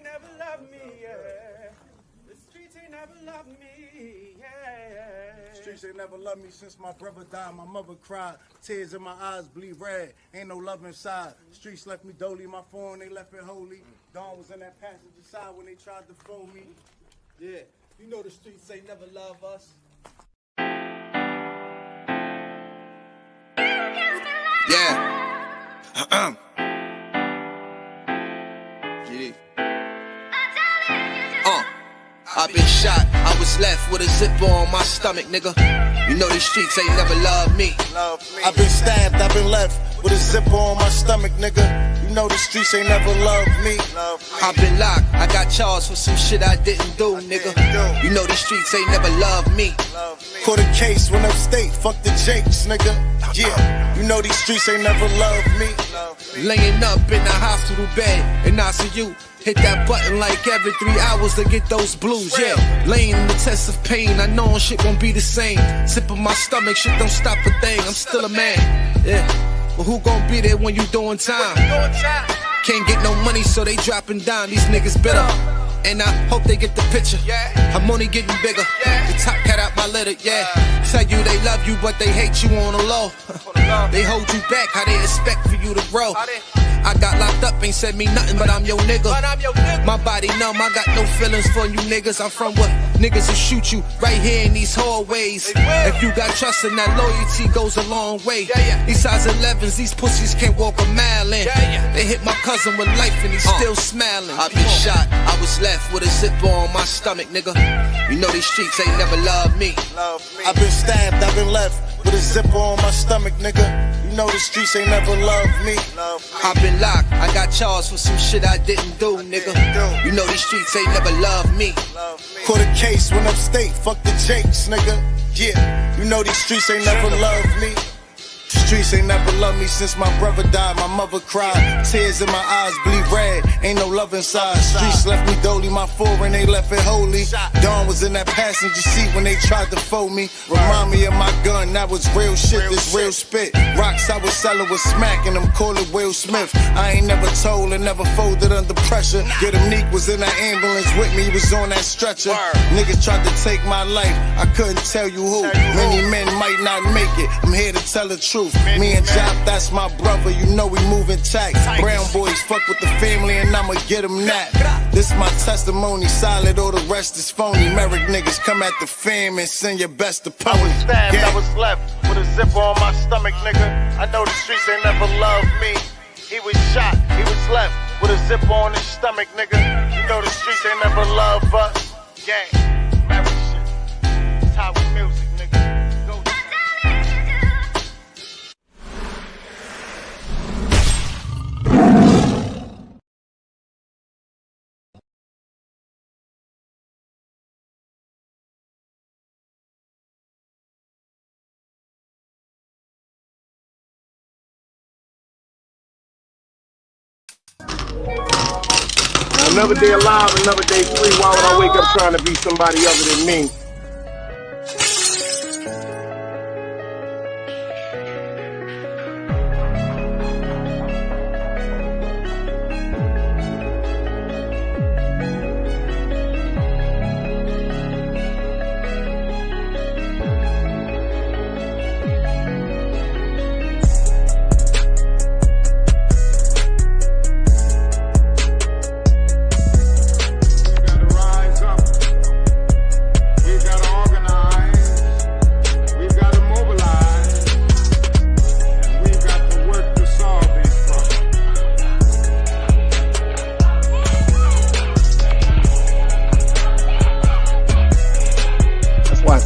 ain't never loved me, yeah. The streets ain't never loved me, yeah. Streets ain't never loved me since my brother died. My mother cried, tears in my eyes bleed red. Ain't no love inside. Streets left me dolly, my phone they left it holy. Dawn was in that passenger side when they tried to phone me. Yeah, you know the streets ain't never love us. Yeah. Yeah. I've been shot, I was left with a zipper on my stomach, nigga. You know these streets ain't never loved me. I've been stabbed, I've been left with a zipper on my stomach, nigga. You know the streets ain't never loved me. I've been locked, I got charged for some shit I didn't do, nigga. You know these streets ain't never loved me. Caught a case, went upstate, fuck the Jakes, nigga. Yeah, you know these streets ain't never loved me. Laying up in the hospital bed in ICU. Hit that button like every 3 hours to get those blues, yeah. Laying in the test of pain, I know shit won't be the same. Zip in my stomach, shit don't stop a thing, I'm still a man, yeah. But who gon' be there when you doing time? Can't get no money, so they dropping down, these niggas bitter. And I hope they get the picture, I'm only getting bigger. The top cat out my litter, yeah. Tell you they love you, but they hate you on the low. They hold you back, how they expect for you to grow. I got locked up, ain't said me nothing, but I'm your nigga. My body numb, I got no feelings for you niggas. I'm from what niggas will shoot you right here in these hallways. If you got trust in that loyalty goes a long way. These size 11s, these pussies can't walk a mile in. They hit my cousin with life and he's still smiling. I been shot, I was left with a zipper on my stomach, nigga. You know these streets ain't never loved me. I've been stabbed, I've been left with a zipper on my stomach, nigga. You know the streets ain't never loved me. I've been locked, I got charged for some shit I didn't do, nigga. You know these streets ain't never loved me. Caught a case, went upstate, fuck the Jakes, nigga. Yeah, you know these streets ain't never loved me. The streets ain't never loved me since my brother died. My mother cried, tears in my eyes bleed red. Ain't no love inside. Streets left me dolly, my foreign they left it holy. Dawn was in that passenger seat when they tried to fold me. Remind me of my gun, that was real shit, this real spit. Rocks I was selling was smacking them, call it Will Smith. I ain't never told and never folded under pressure. Yeah, the Neek was in that ambulance with me, he was on that stretcher. Niggas tried to take my life, I couldn't tell you who. Many men might not make it, I'm here to tell the truth. Me and Jop, that's my brother, you know we moving tight. Brown boys fuck with the family and I'ma get them that. This my testimony, solid, all the rest is phony. Merrick niggas come at the fam and send your best opponent. I was stabbed, I was left with a zipper on my stomach, nigga. I know the streets ain't never loved me. He was shot, he was left with a zipper on his stomach, nigga. You know the streets ain't never loved us. Gang, Merrick shit, it's how we music, nigga. Another day alive, another day free. Why would I wake up trying to be somebody other than me?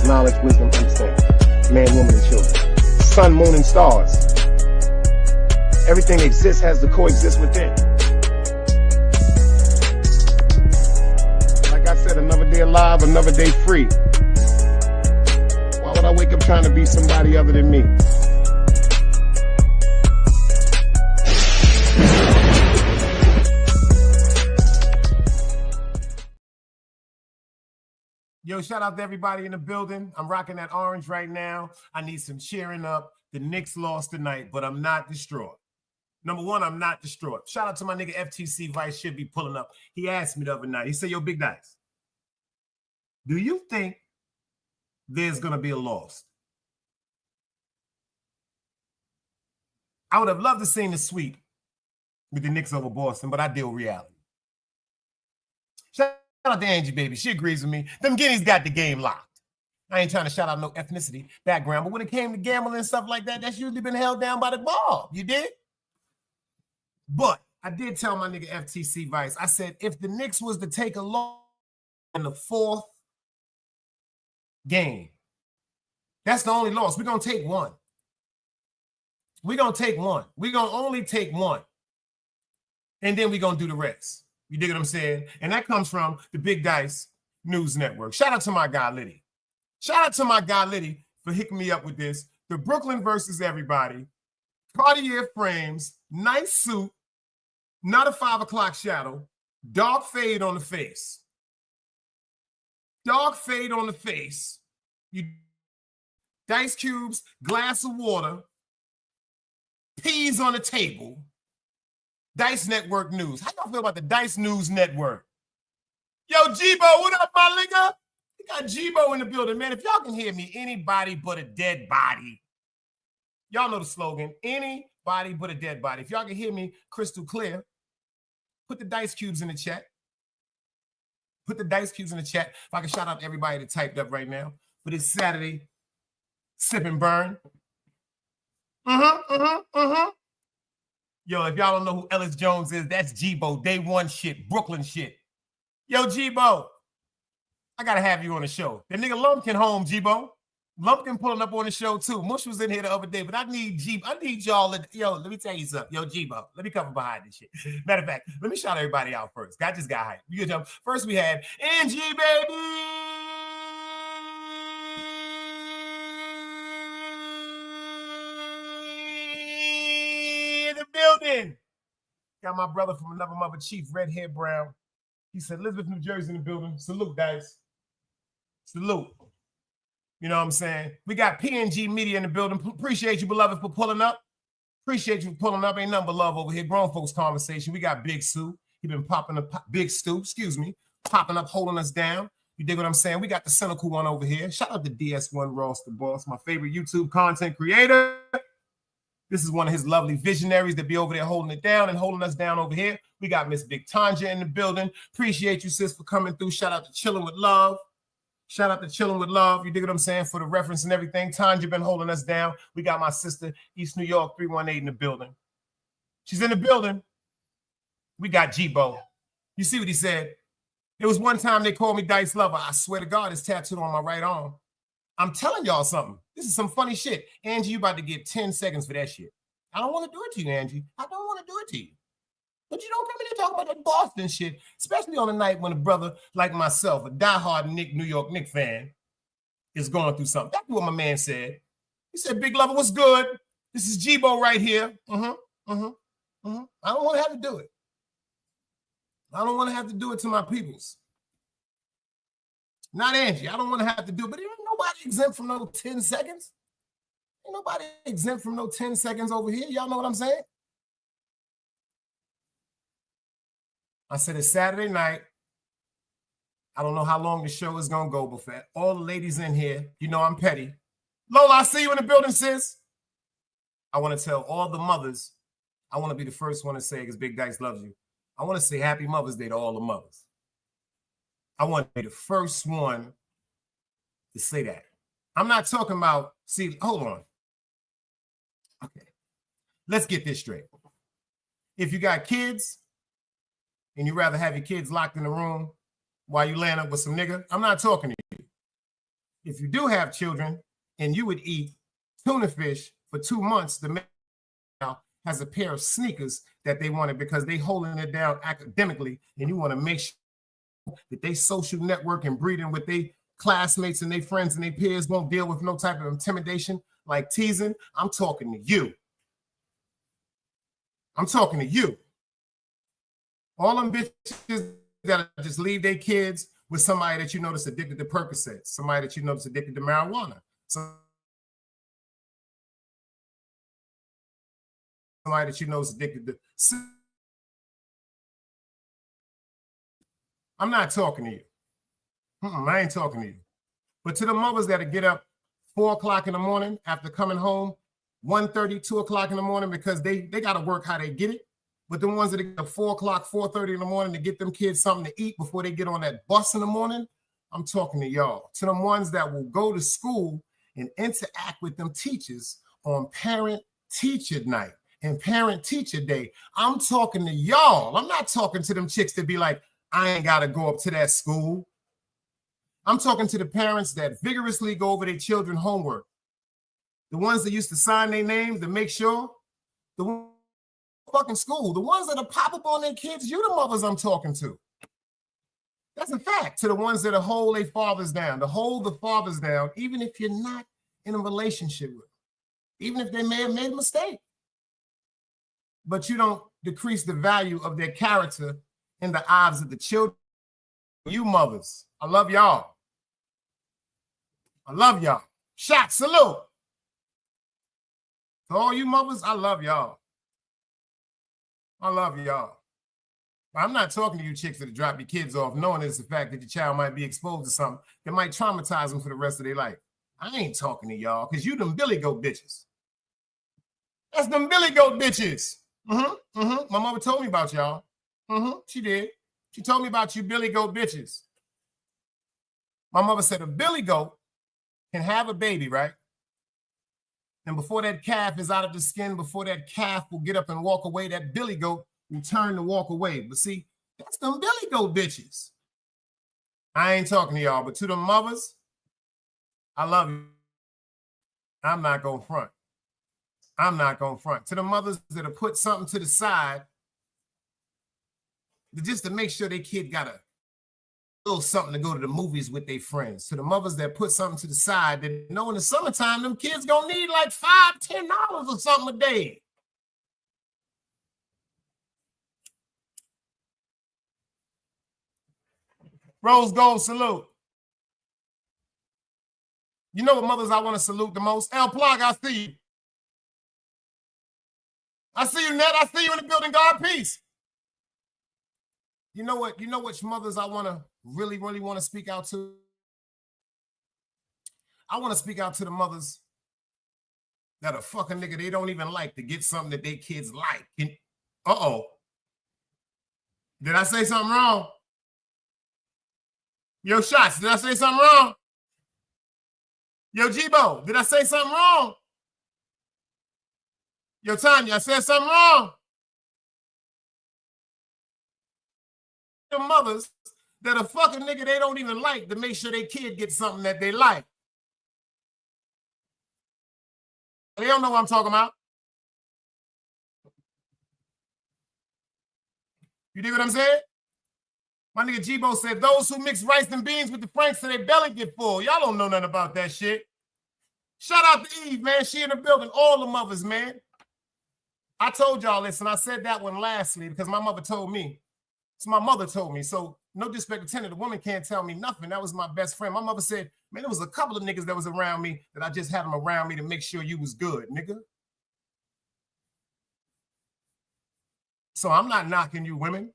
Knowledge, wisdom, understanding. Man, woman, and children. Sun, moon, and stars. Everything exists has to coexist within. Like I said, another day alive, another day free. Why would I wake up trying to be somebody other than me? Yo, shout out to everybody in the building. I'm rocking that orange right now. I need some cheering up. The Knicks lost tonight, but I'm not distraught. Number one, I'm not distraught. Shout out to my nigga FTC Vice, should be pulling up. He asked me the other night. He said, yo, Big Dice, do you think there's going to be a loss? I would have loved to seen the sweep with the Knicks over Boston, but I deal reality. Shout out to Angie, baby. She agrees with me. Them Guineas got the game locked. I ain't trying to shout out no ethnicity background, but when it came to gambling and stuff like that, that's usually been held down by the ball. You did? But I did tell my nigga FTC Vice, I said, if the Knicks was to take a loss in the fourth game, that's the only loss. We're going to take one. We're going to take one. We're going to only take one. And then we're going to do the rest. You dig what I'm saying? And that comes from the Big Dice News Network. Shout out to my guy, Liddy. Shout out to my guy, Liddy, for hooking me up with this. The Brooklyn versus everybody. Cartier frames, nice suit, not a 5 o'clock shadow, dark fade on the face. Dark fade on the face. You dice cubes, glass of water, peas on the table. Dice Network News. How y'all feel about the Dice News Network? Yo, Jibo, what up, my nigga? We got Jibo in the building, man. If y'all can hear me, anybody but a dead body. Y'all know the slogan, anybody but a dead body. If y'all can hear me crystal clear, put the dice cubes in the chat. Put the dice cubes in the chat. If I can shout out everybody that typed up right now for this Saturday sip and burn. Yo, if y'all don't know who Ellis Jones is, that's Jibo, day one shit, Brooklyn shit. Yo, Jibo, I gotta have you on the show. That nigga Lumpkin home, Jibo. Lumpkin pulling up on the show too. Mush was in here the other day, but I need y'all to, yo, let me tell you something. Yo, Jibo, let me cover behind this shit. Matter of fact, let me shout everybody out first. I just got hyped. You can jump. First we had Angie, baby. Building. Got my brother from another mother, Chief Red Hair Brown. He said, Elizabeth, New Jersey in the building. Salute, guys. Salute. You know what I'm saying? We got PNG Media in the building. Appreciate you, beloved, for pulling up. Appreciate you for pulling up. Ain't nothing but love over here. Grown folks conversation. We got Big Sue. He been popping up, Big Stu, excuse me, popping up, holding us down. You dig what I'm saying? We got the cynical one over here. Shout out to DS1 Ross the Boss, my favorite YouTube content creator. This is one of his lovely visionaries that be over there holding it down and holding us down over here. We got Miss Big Tanja in the building. Appreciate you, sis, for coming through. Shout out to Chilling with Love. Shout out to Chilling with Love. You dig what I'm saying? For the reference and everything. Tanja been holding us down. We got my sister, East New York 318 in the building. She's in the building. We got Jibo. You see what he said? It was one time they called me Dice Lover. I swear to God, it's tattooed on my right arm. I'm telling y'all something. This is some funny shit. Angie, you about to get 10 seconds for that shit. I don't want to do it to you, Angie. I don't want to do it to you. But you don't come in here talking about that Boston shit, especially on a night when a brother like myself, a diehard New York Knicks fan, is going through something. That's what my man said. He said, Big Lover, what's good? This is Jibo right here. I don't want to have to do it. I don't want to have to do it to my peoples. Not Angie. I don't want to have to do it, but ain't nobody exempt from no 10 seconds. Ain't nobody exempt from no 10 seconds over here. Y'all know what I'm saying? I said it's Saturday night. I don't know how long the show is going to go, but for all the ladies in here, you know I'm petty. Lola, I see you in the building, sis. I want to tell all the mothers, I want to be the first one to say, because Big Dice loves you, I want to say Happy Mother's Day to all the mothers. I want to be the first one to say that. I'm not talking about, see, hold on. Okay. Let's get this straight. If you got kids and you'd rather have your kids locked in the room while you laying up with some nigga, I'm not talking to you. If you do have children and you would eat tuna fish for 2 months, the male has a pair of sneakers that they wanted because they holding it down academically, and you want to make sure that they social network and breeding with their classmates and their friends and their peers won't deal with no type of intimidation like teasing. I'm talking to you. I'm talking to you. All them bitches that just leave their kids with somebody that you notice addicted to Percocets, somebody that you notice addicted to marijuana. So somebody that you know is addicted to. I'm not talking to you. I ain't talking to you. But to the mothers that get up 4 o'clock in the morning after coming home, 1:30, 2 o'clock in the morning, because they got to work how they get it. But the ones that get up 4 o'clock, 4:30 in the morning to get them kids something to eat before they get on that bus in the morning, I'm talking to y'all. To them ones that will go to school and interact with them teachers on parent-teacher night and parent-teacher day, I'm talking to y'all. I'm not talking to them chicks that be like, I ain't got to go up to that school. I'm talking to the parents that vigorously go over their children's homework. The ones that used to sign their names to make sure the fucking school, the ones that are pop up on their kids, you the mothers I'm talking to. That's a fact. To the ones that hold their fathers down, to hold the fathers down, even if you're not in a relationship with them, even if they may have made a mistake. But you don't decrease the value of their character in the eyes of the children. You mothers, I love y'all. I love y'all. Shot, salute. To all you mothers, I love y'all. I love y'all. I'm not talking to you chicks that drop your kids off knowing it's the fact that your child might be exposed to something that might traumatize them for the rest of their life. I ain't talking to y'all because you them Billy Goat bitches. That's them Billy Goat bitches. My mother told me about y'all. She did. She told me about you Billy Goat bitches. My mother said a Billy Goat can have a baby, right? And before that calf is out of the skin, before that calf will get up and walk away, that Billy Goat will turn to walk away. But see, that's them Billy Goat bitches. I ain't talking to y'all, but to the mothers, I love you. I'm not going to front. I'm not going to front. To the mothers that have put something to the side just to make sure their kid got a little something to go to the movies with their friends. To the mothers that put something to the side that know in the summertime, them kids gonna need like $5, $10 or something a day. Rose Gold salute. You know what mothers I want to salute the most? El Plug, I see you. I see you, Ned. I see you in the building. God peace. You know what? You know which mothers I want to really want to speak out to? I want to speak out to the mothers that a fucking nigga they don't even like to get something that their kids like. And, uh-oh. Did I say something wrong? Yo, Shots, did I say something wrong? Yo, G-Bo, did I say something wrong? Yo, Tanya, I said something wrong. The mothers that a fucking nigga they don't even like to make sure their kid gets something that they like. They don't know what I'm talking about. You dig what I'm saying? My nigga G-Bo said, those who mix rice and beans with the Franks so their belly get full. Y'all don't know nothing about that shit. Shout out to Eve, man. She in the building. All the mothers, man. I told y'all this, and I said that one lastly because my mother told me. So my mother told me. So no disrespect to the woman can't tell me nothing. That was my best friend. My mother said, man, there was a couple of niggas that was around me that I just had them around me to make sure you was good, nigga. So I'm not knocking you women.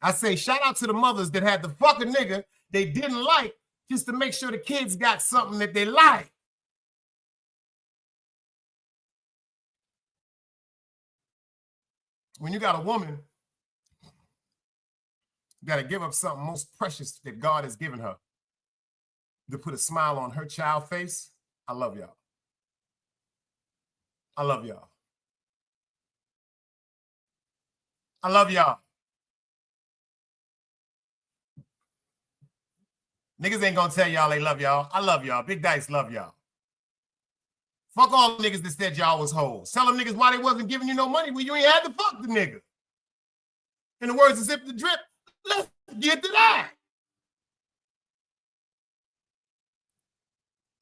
I say shout out to the mothers that had the fucking nigga they didn't like just to make sure the kids got something that they like. When you got a woman, you got to give up something most precious that God has given her to put a smile on her child face. I love y'all. I love y'all. I love y'all. Niggas ain't gonna tell y'all they love y'all. I love y'all. Big Dice love y'all. Fuck all niggas that said y'all was hoes. Tell them niggas why they wasn't giving you no money when you ain't had to fuck the nigga. In the words of Zip the Drip, let's get to that.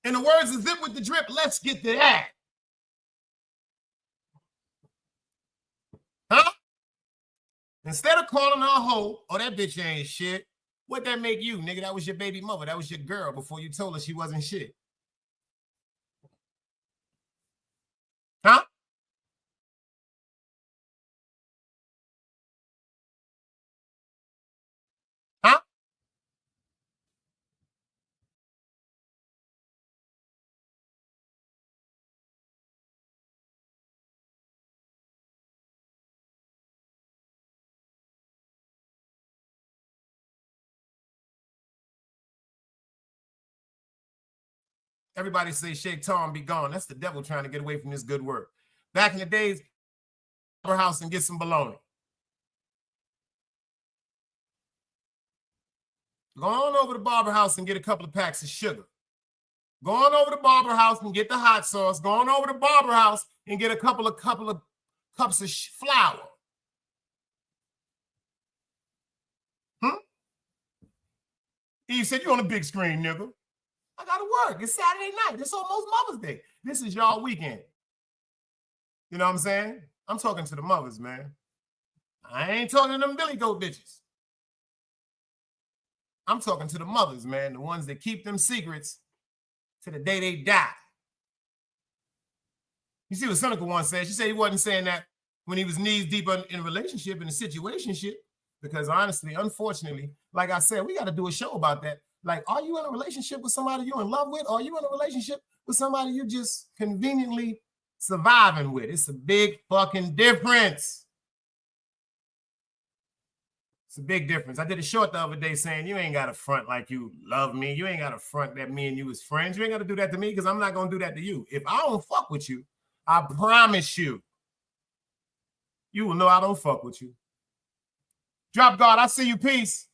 In the words of Zip with the Drip, let's get to that. Huh? Instead of calling her a hoe, oh, that bitch ain't shit, what'd that make you, nigga? That was your baby mother. That was your girl before you told her she wasn't shit. Huh? Everybody say Shake Tom be gone. That's the devil trying to get away from this good work. Back in the days, barber house and get some bologna. Go on over to barber house and get a couple of packs of sugar. Go on over to barber house and get the hot sauce. Go on over to barber house and get a couple of cups of flour. Eve said, you on the big screen, nigga. I gotta work. It's Saturday night. It's almost Mother's Day. This is y'all weekend. You know what I'm saying? I'm talking to the mothers, man. I ain't talking to them Billy Goat bitches. I'm talking to the mothers, man, the ones that keep them secrets to the day they die. You see what Cynical one said? She said he wasn't saying that when he was knees deep in a relationship, in a situationship, because honestly, unfortunately, like I said, we got to do a show about that. Like, are you in a relationship with somebody you're in love with? Or are you in a relationship with somebody you just conveniently surviving with? It's a big fucking difference. It's a big difference. I did a short the other day saying you ain't got to front like you love me. You ain't got to front that me and you is friends. You ain't got to do that to me because I'm not going to do that to you. If I don't fuck with you, I promise you, you will know I don't fuck with you. Drop guard, I see you, peace.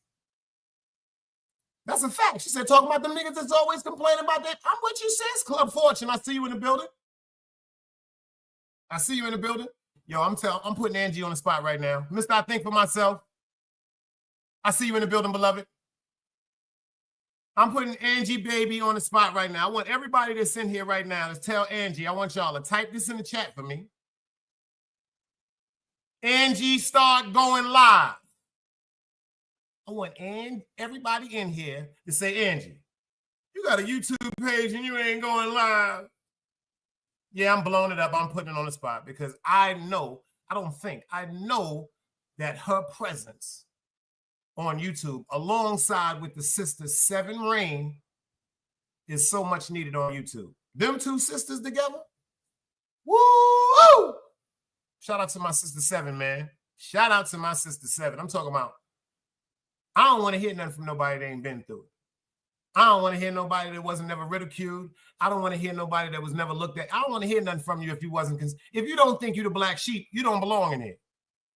That's a fact. She said, talking about them niggas that's always complaining about that. I'm what you sis, Club Fortune. I see you in the building. I see you in the building. Yo, I'm putting Angie on the spot right now. Mr. I think for myself. I see you in the building, beloved. I'm putting Angie Baby on the spot right now. I want everybody that's in here right now to tell Angie, I want y'all to type this in the chat for me. Angie, start going live. I want everybody in here to say, Angie, you got a YouTube page and you ain't going live. Yeah, I'm blowing it up. I'm putting it on the spot because I know that her presence on YouTube, alongside with the sister Seven Rain, is so much needed on YouTube. Them two sisters together, woo! Shout out to my sister Seven, man. Shout out to my sister Seven. I'm talking about, I don't want to hear nothing from nobody that ain't been through it. I don't want to hear nobody that wasn't never ridiculed. I don't want to hear nobody that was never looked at. I don't want to hear nothing from you if you wasn't, if you don't think you're the black sheep, you don't belong in here.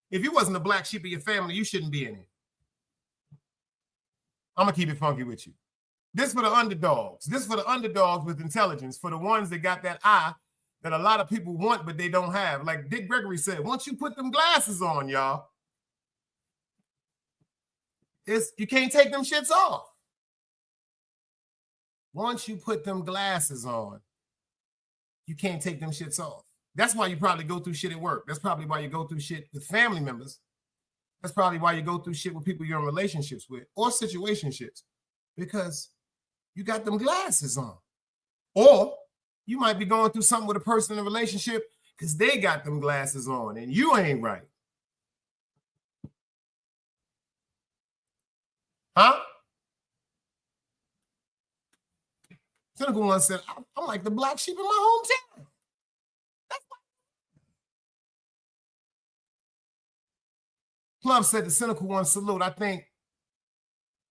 If you wasn't the black sheep of your family, you shouldn't be in here. I'm going to keep it funky with you. This for the underdogs. This for the underdogs with intelligence, for the ones that got that eye that a lot of people want, but they don't have. Like Dick Gregory said, once you put them glasses on, y'all, you can't take them shits off. Once you put them glasses on, you can't take them shits off. That's why you probably go through shit at work. That's probably why you go through shit with family members. That's probably why you go through shit with people you're in relationships with or situationships, because you got them glasses on. Or you might be going through something with a person in a relationship because they got them glasses on and you ain't right. Huh? Cynical one said, I'm like the black sheep in my hometown. Plum said the cynical one salute. I think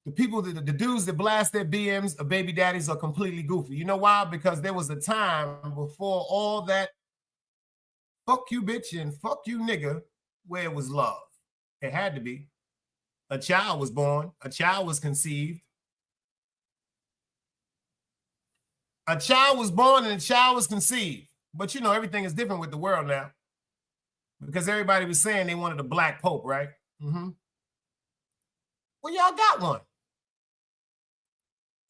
the people, the dudes that blast their BMs or baby daddies are completely goofy. You know why? Because there was a time before all that fuck you bitch and fuck you nigga where it was love. It had to be. A child was born. A child was conceived. A child was born and a child was conceived. But you know, everything is different with the world now. Because everybody was saying they wanted a black pope, right? Mm-hmm. Well, y'all got one.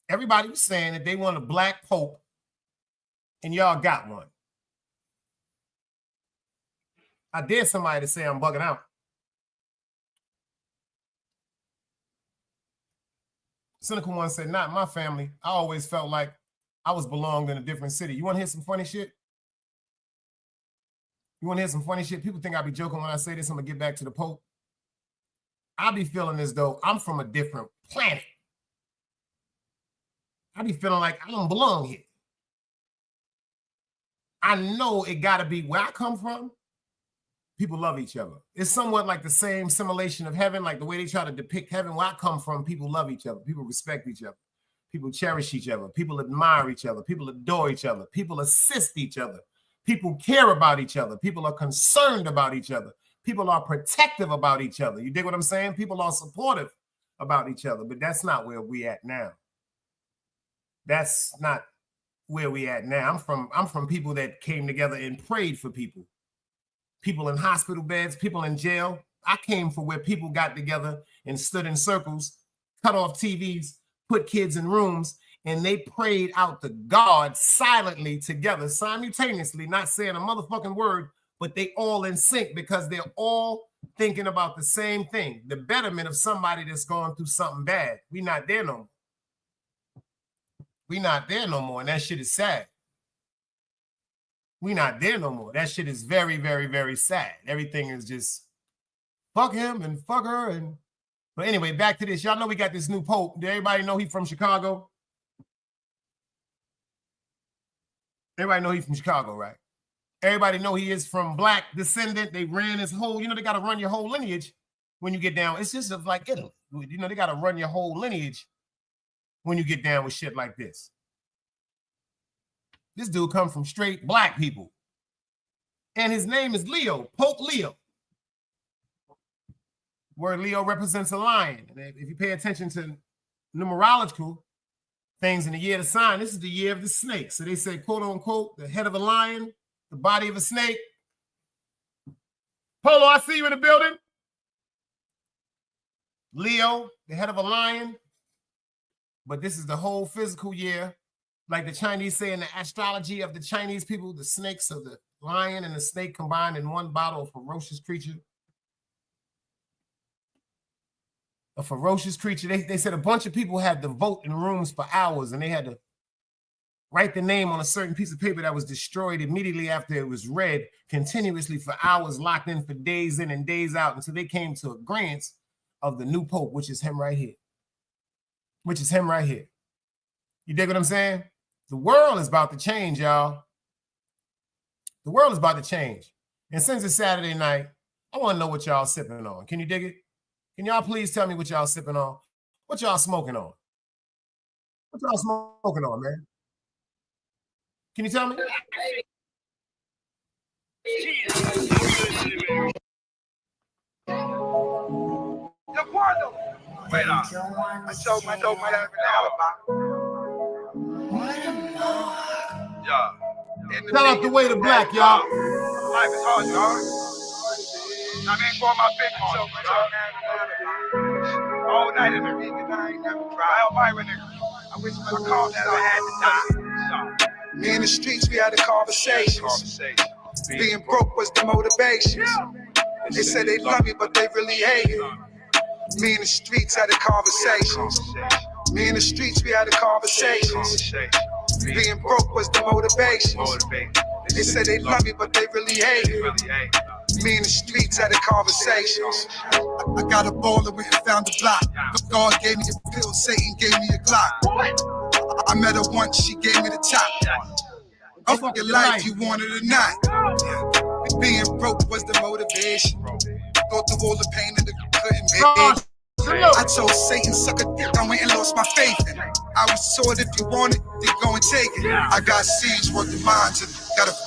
Everybody was saying that they want a black pope, and y'all got one. I dare somebody to say I'm bugging out. Cynical one said, not my family. I always felt like I was belonged in a different city. You want to hear some funny shit? You want to hear some funny shit? People think I be joking when I say this. I'm going to get back to the Pope. I be feeling as though I'm from a different planet. I be feeling like I don't belong here. I know it got to be where I come from. People love each other. It's somewhat like the same simulation of heaven, like the way they try to depict heaven. Where I come from, people love each other. People respect each other. People cherish each other. People admire each other. People adore each other. People assist each other. People care about each other. People are concerned about each other. People are protective about each other. You dig what I'm saying? People are supportive about each other, but that's not where we at now. That's not where we at now. I'm from people that came together and prayed for people. People in hospital beds, people in jail. I came from where people got together and stood in circles, cut off TVs, put kids in rooms, and they prayed out to God silently together, simultaneously, not saying a motherfucking word, but they all in sync because they're all thinking about the same thing, the betterment of somebody that's going through something bad. We not there no more. We not there no more, and that shit is sad. We not there no more. That shit is very, very, very sad. Everything is just fuck him and fuck her. And but anyway, back to this. Y'all know we got this new pope. Do everybody know he from Chicago? Everybody know he from Chicago, right? Everybody know he is from black descendant. They ran his whole, you know, they got to run your whole lineage when you get down. It's just like Italy. You know, they got to run your whole lineage when you get down with shit like this. This dude come from straight black people. And his name is Leo, Pope Leo. Where Leo represents a lion. And if you pay attention to numerological things in the year of the sign, this is the year of the snake. So they say, quote unquote, the head of a lion, the body of a snake. Polo, I see you in the building. Leo, the head of a lion. But this is the whole physical year. Like the Chinese say in the astrology of the Chinese people, the snakes of the lion and the snake combined in one bottle, a ferocious creature. A ferocious creature. They said a bunch of people had to vote in rooms for hours, and they had to write the name on a certain piece of paper that was destroyed immediately after it was read, continuously for hours, locked in for days in and days out, until they came to agreement of the new pope, which is him right here. Which is him right here. You dig what I'm saying? The world is about to change, y'all. The world is about to change. And since it's Saturday night, I want to know what y'all sipping on. Can you dig it? Can y'all please tell me what y'all sipping on? What y'all smoking on? What y'all smoking on, man? Can you tell me? Wait on. I told my dog might have an alibi. Yeah. Shout out the way to black, y'all. Life is hard, y'all. I mean, for my big one. All night in the weekend, I ain't never cried. Elvira, nigga. I wish when I called that I had to die. Me in the streets, we had a conversation. Being broke was the motivation. They said they love me, but they really hate it. Me in the streets had a conversation. Me in the streets, we had a conversation. Being broke was the motivation. They said they love me, but they really hate it. Me in the streets had a conversation. I got a ball and went and found a block. God gave me a pill, Satan gave me a Glock. I met her once, she gave me the top. Up for your life, you want it or not. Being broke was the motivation. Go through all the pain and the couldn't make it. I told Satan, suck a dick, I went and lost my faith in it. I was told if you want it, then go and take it. I got seeds working minds and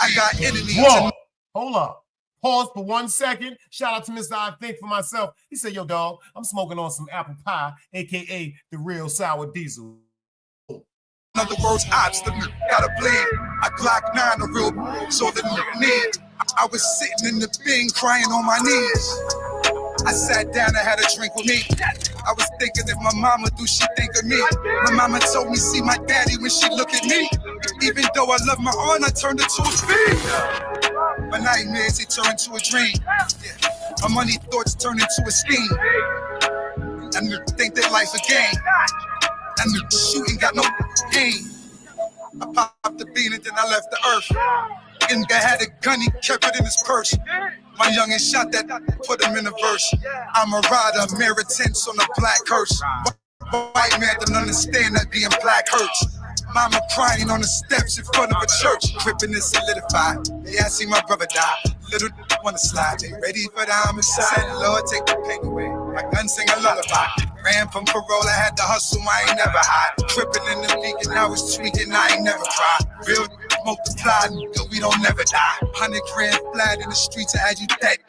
I got enemies. Whoa, hold up. Pause for 1 second. Shout out to Mr. I Think for Myself. He said, yo, dog, I'm smoking on some apple pie, a.k.a. the real sour diesel. In other words, ops, the gotta bleed. I Glock 9, the real, so the need. I was sitting in the bin crying on my knees. I sat down and had a drink with me. I was thinking if my mama do, she think of me. My mama told me see my daddy when she look at me. Even though I love my aunt, I turned it to a dream. My nightmares, they turn into a dream. My money thoughts turn into a scheme. And you think that life's a game. And the shooting got no game. I popped the bean and then I left the earth. And guy had a gun, he kept it in his purse. My youngin' shot that, put him in a verse. I'm a rider, meritance on a black hearse. White man don't understand that being black hurts. Mama crying on the steps in front of a church. Crippin' is solidified. Yeah, I see my brother die. Little wanna slide. They ready for the homicide. Lord, take the pain away. My gun sing a lullaby. Ran from parole, I had to hustle, I ain't never hide. Tripping in the league and I was tweaking, I ain't never cried. Real multiplied, nigga, we don't never die. 100 grand flat in the streets, I had you dead.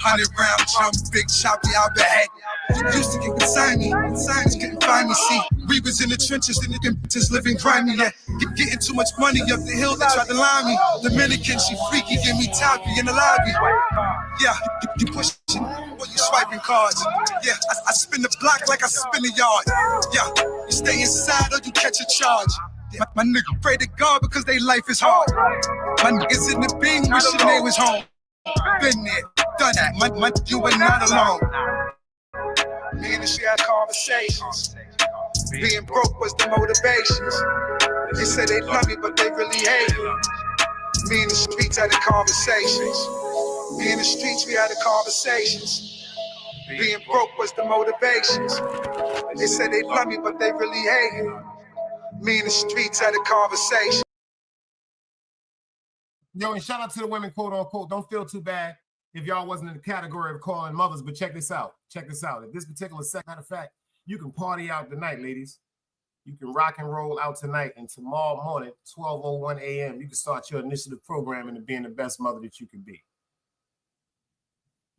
100 round jump, big choppy out the head. You used to get beside me, signs couldn't find me. See, we was in the trenches, and the bitches living grimy. Yeah, getting too much money up the hill, they tried to lie me. Dominican, she freaky, give me toppy in the lobby. Yeah, you pushing, or you swiping cards. Yeah, I spin the block like I spin the yard. Yeah, you stay inside or you catch a charge. Yeah, my nigga pray to God because they life is hard. My niggas in the Bing wishing they was home. Been there, done that. You were not alone. Me and the shit had conversations. Being broke was the motivations. They said they love me, but they really hate me. Me and the streets had the conversations. Me and the streets, we had the conversations. Being broke was the motivations. They said they love me, but they really hate me. Me and the streets had a conversation. Yo, and shout out to the women, quote unquote. Don't feel too bad if y'all wasn't in the category of calling mothers, but check this out. Check this out. At this particular matter of fact, you can party out tonight, ladies. You can rock and roll out tonight, and tomorrow morning, 12:01 a.m., you can start your initiative program into being the best mother that you can be.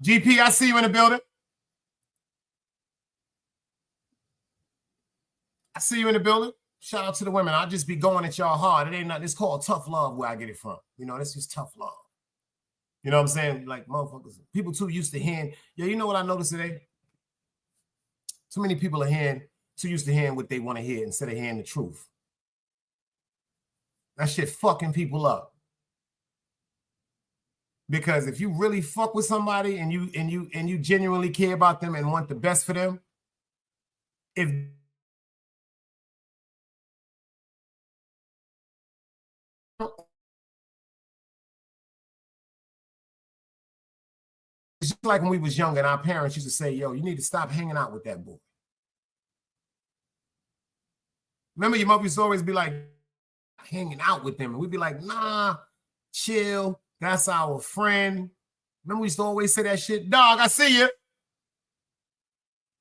GP, I see you in the building. I see you in the building. Shout out to the women. I'll just be going at y'all hard. It ain't nothing. It's called tough love where I get it from. You know, that's just tough love. You know what I'm saying? Like, motherfuckers, people too used to hearing. Yeah, you know what I noticed today? Too many people are too used to hearing what they want to hear instead of hearing the truth. That shit fucking people up. Because if you really fuck with somebody and you genuinely care about them and want the best for them, if it's just like when we was younger and our parents used to say, yo, you need to stop hanging out with that boy. Remember, your mother used to always be like, hanging out with them. And we'd be like, nah, chill. That's our friend. Remember, we used to always say that shit. Dog, I see you.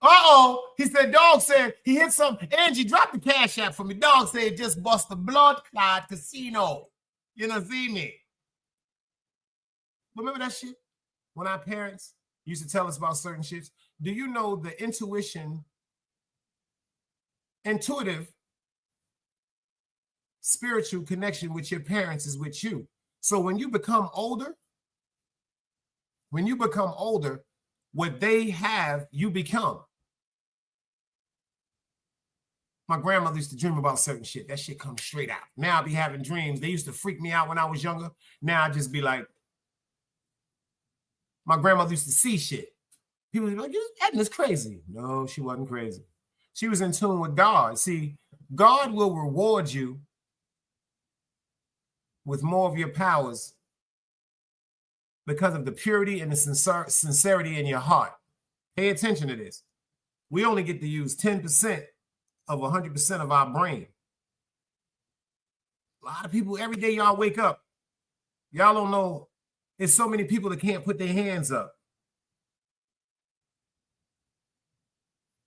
Uh-oh. He said, dog said he hit something. Angie, drop the cash app for me. Dog said just bust the blood clot casino. You know, see me. Remember that shit? When our parents used to tell us about certain shits. Do you know the intuitive, spiritual connection with your parents is with you? So when you become older, what they have, you become. My grandmother used to dream about certain shit. That shit comes straight out. Now I be having dreams. They used to freak me out when I was younger. Now I just be like, my grandmother used to see shit. People would be like, Edna's crazy. No, she wasn't crazy. She was in tune with God. See, God will reward you with more of your powers because of the purity and the sincerity in your heart. Pay attention to this. We only get to use 10% of 100% of our brain. A lot of people, every day y'all wake up, y'all don't know. There's so many people that can't put their hands up.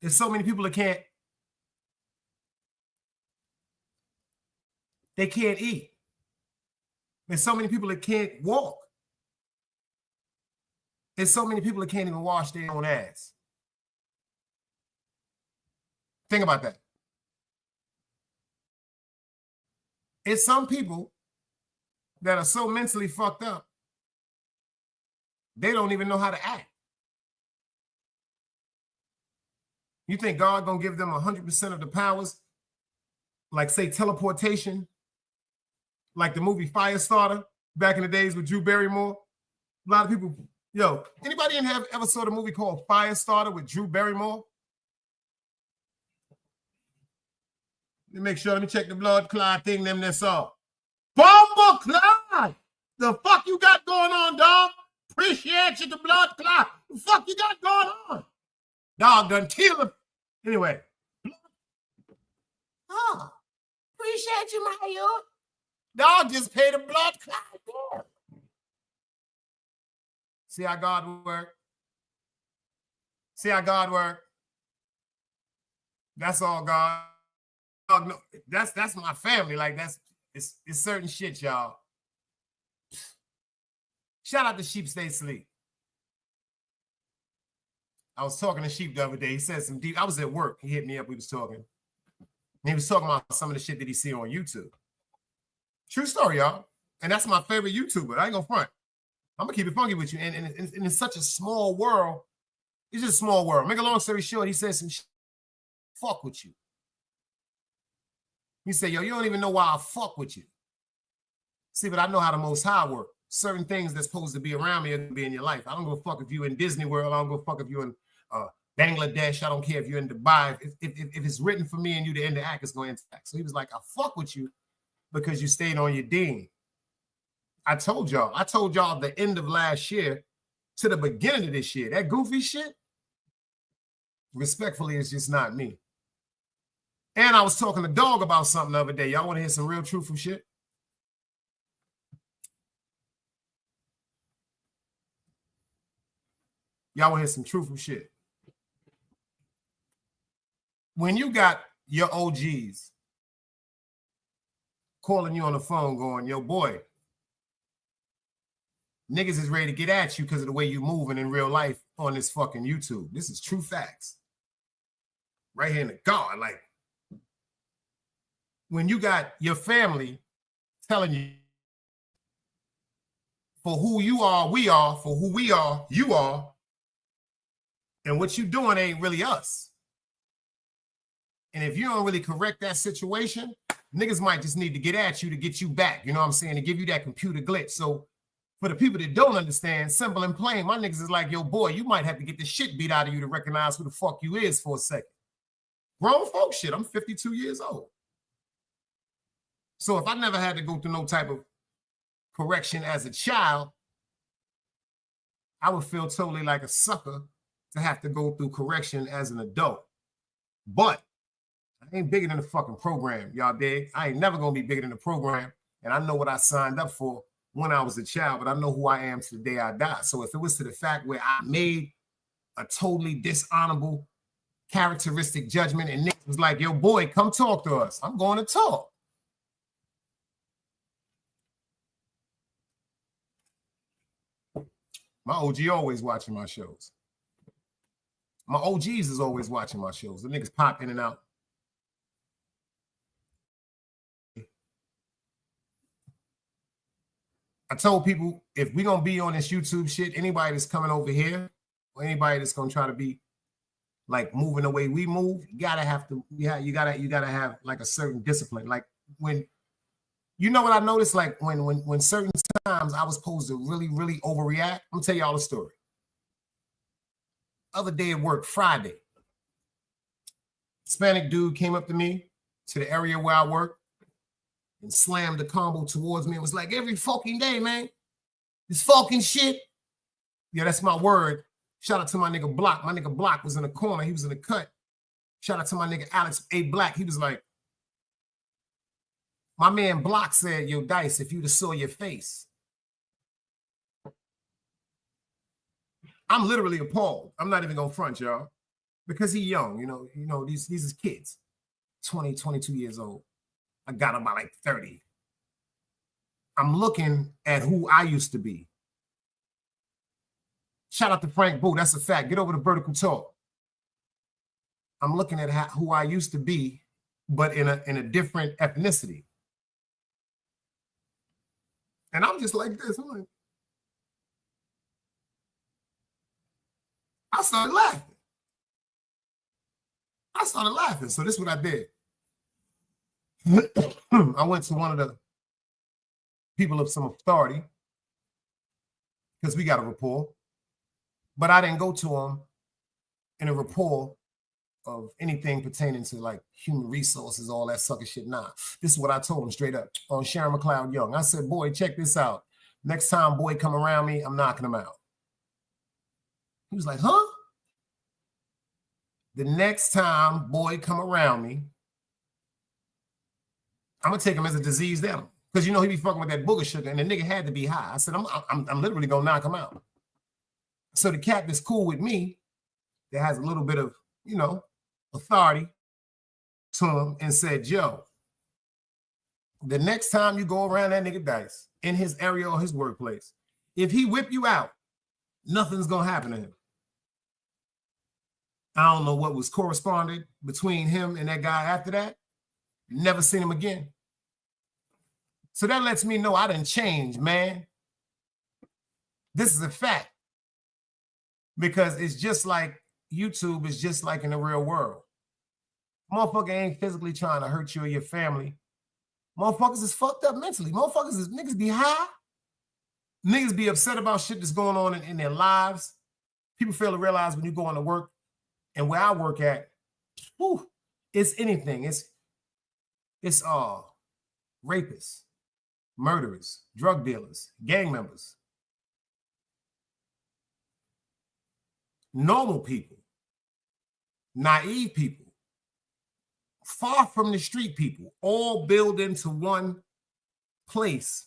There's so many people that can't eat. There's so many people that can't walk. There's so many people that can't even wash their own ass. Think about that. It's some people that are so mentally fucked up, they don't even know how to act. You think God gonna give them 100% of the powers, like say teleportation, like the movie Firestarter back in the days with Drew Barrymore? A lot of people, yo, anybody in here ever saw the movie called Firestarter with Drew Barrymore? Let me check the blood clot thing, them that's all. Bomba clot! The fuck you got going on, dog? Appreciate you, the blood clot. The fuck you got going on? Dog done kill him. Anyway. Oh, appreciate you, my youth. Dog just paid a blood clot bill. See how God work? See how God work? That's all God. No, that's my family. Like it's certain shit, y'all. Shout out to Sheep Stay Sleep. I was talking to Sheep the other day. He said some deep. I was at work. He hit me up. We was talking. And he was talking about some of the shit that he see on YouTube. True story, y'all. And that's my favorite YouTuber. I ain't gonna front. I'm gonna keep it funky with you. And it's such a small world. It's just a small world. Make a long story short, he said some shit. Fuck with you. He said, yo, you don't even know why I fuck with you. See, but I know how the Most High work. Certain things that's supposed to be around me are gonna be in your life. I don't give a fuck if you're in Disney World. I don't give a fuck if you're in Bangladesh. I don't care if you're in Dubai. If it's written for me and you to end the act, it's going to act. So he was like, I fuck with you because you stayed on your ding. I told y'all the end of last year to the beginning of this year, that goofy shit, respectfully, it's just not me. And I was talking to Dog about something the other day. Y'all want to hear some real truthful shit? Y'all want to hear some truthful shit? When you got your OGs calling you on the phone going, yo, boy, niggas is ready to get at you because of the way you moving in real life on this fucking YouTube. This is true facts. Right here in the guard. Like, when you got your family telling you for who you are, we are, for who we are, you are, and what you doing ain't really us. And if you don't really correct that situation, niggas might just need to get at you to get you back. You know what I'm saying? To give you that computer glitch. So for the people that don't understand, simple and plain, my niggas is like, yo, boy, you might have to get the shit beat out of you to recognize who the fuck you is for a second. Grown folk shit. I'm 52 years old. So if I never had to go through no type of correction as a child, I would feel totally like a sucker to have to go through correction as an adult. But I ain't bigger than the fucking program, y'all dig? I ain't never gonna be bigger than the program. And I know what I signed up for when I was a child, but I know who I am to the day I die. So if it was to the fact where I made a totally dishonorable characteristic judgment and Nick was like, yo, boy, come talk to us. I'm going to talk. My OG always watching my shows. My OGs is always watching my shows. The niggas pop in and out. I told people, if we're going to be on this YouTube shit, anybody that's coming over here or anybody that's going to try to be like moving the way we move, you gotta have like a certain discipline. Like when, you know what I noticed? Like when certain times I was supposed to really, really overreact. I'm gonna tell y'all a story. Other day at work, Friday, Hispanic dude came up to me to the area where I work and slammed the combo towards me and was like, every fucking day, man, this fucking shit. Yeah, that's my word. Shout out to my nigga Block. My nigga Block was in the corner. He was in the cut. Shout out to my nigga Alex A. Black. He was like, my man Block said, yo, Dice, if you'd have saw your face. I'm literally appalled. I'm not even gonna front, y'all. Because he young, you know, these is kids. 20, 22 years old. I got him by like 30. I'm looking at who I used to be. Shout out to Frank Boo. That's a fact. Get over the vertical talk. I'm looking at who I used to be, but in a different ethnicity. And I'm just like this. I'm like, I started laughing. So this is what I did. I went to one of the people of some authority because we got a rapport. But I didn't go to him in a rapport of anything pertaining to like human resources, all that sucker shit. Nah, this is what I told him straight up on Sharon McLeod Young. I said, boy, check this out. Next time boy come around me, I'm knocking him out. He was like, huh? The next time boy come around me, I'm gonna take him as a diseased animal. Because you know he be fucking with that booger sugar and the nigga had to be high. I said, I'm literally gonna knock him out. So the cat that's cool with me, that has a little bit of, authority, to him and said, yo, the next time you go around that nigga Dice in his area or his workplace, if he whip you out, nothing's gonna happen to him. I don't know what was corresponded between him and that guy after that. Never seen him again. So that lets me know I didn't change, man. This is a fact. Because it's just like YouTube is just like in the real world. Motherfucker ain't physically trying to hurt you or your family. Motherfuckers is fucked up mentally. Niggas be high. Niggas be upset about shit that's going on in their lives. People fail to realize when you go into work, and where I work at, whew, it's anything. It's rapists, murderers, drug dealers, gang members, normal people, naive people, far from the street people, all build into one place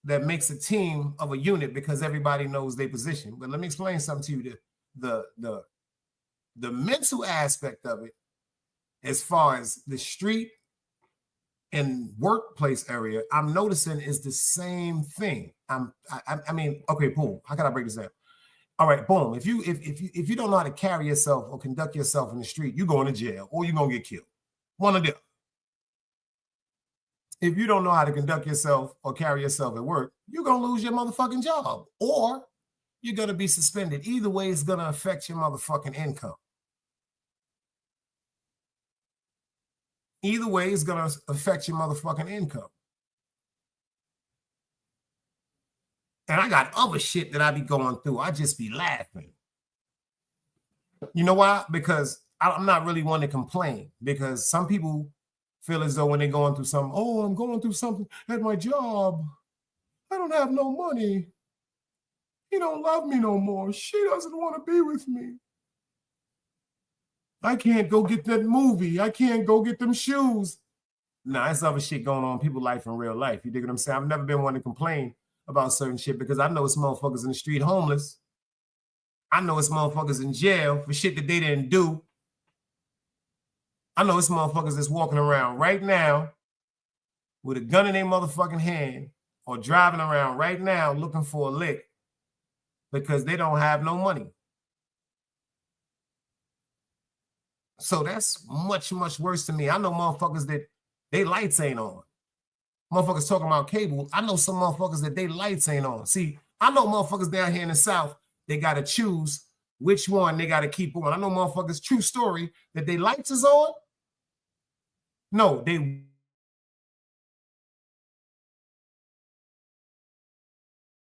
that makes a team of a unit because everybody knows their position. But let me explain something to you. The mental aspect of it, as far as the street and workplace area, I'm noticing is the same thing. I mean, okay, boom. How can I break this down? All right, boom. If you don't know how to carry yourself or conduct yourself in the street, you're going to jail or you're gonna get killed. One of them. If you don't know how to conduct yourself or carry yourself at work, you're gonna lose your motherfucking job or you're gonna be suspended. Either way, it's gonna affect your motherfucking income. Either way, it's going to affect your motherfucking income. And I got other shit that I be going through. I just be laughing. You know why? Because I'm not really one to complain. Because some people feel as though when they're going through something, oh, I'm going through something at my job. I don't have no money. He don't love me no more. She doesn't want to be with me. I can't go get that movie. I can't go get them shoes. Nah, that's other shit going on in people's life in real life. You dig what I'm saying? I've never been one to complain about certain shit because I know it's motherfuckers in the street homeless. I know it's motherfuckers in jail for shit that they didn't do. I know it's motherfuckers that's walking around right now with a gun in their motherfucking hand or driving around right now looking for a lick because they don't have no money. So that's much, much worse to me. I know motherfuckers that they lights ain't on. Motherfuckers talking about cable. I know some motherfuckers that they lights ain't on. See, I know motherfuckers down here in the South, they got to choose which one they got to keep on. I know motherfuckers, true story, that they lights is on. No, they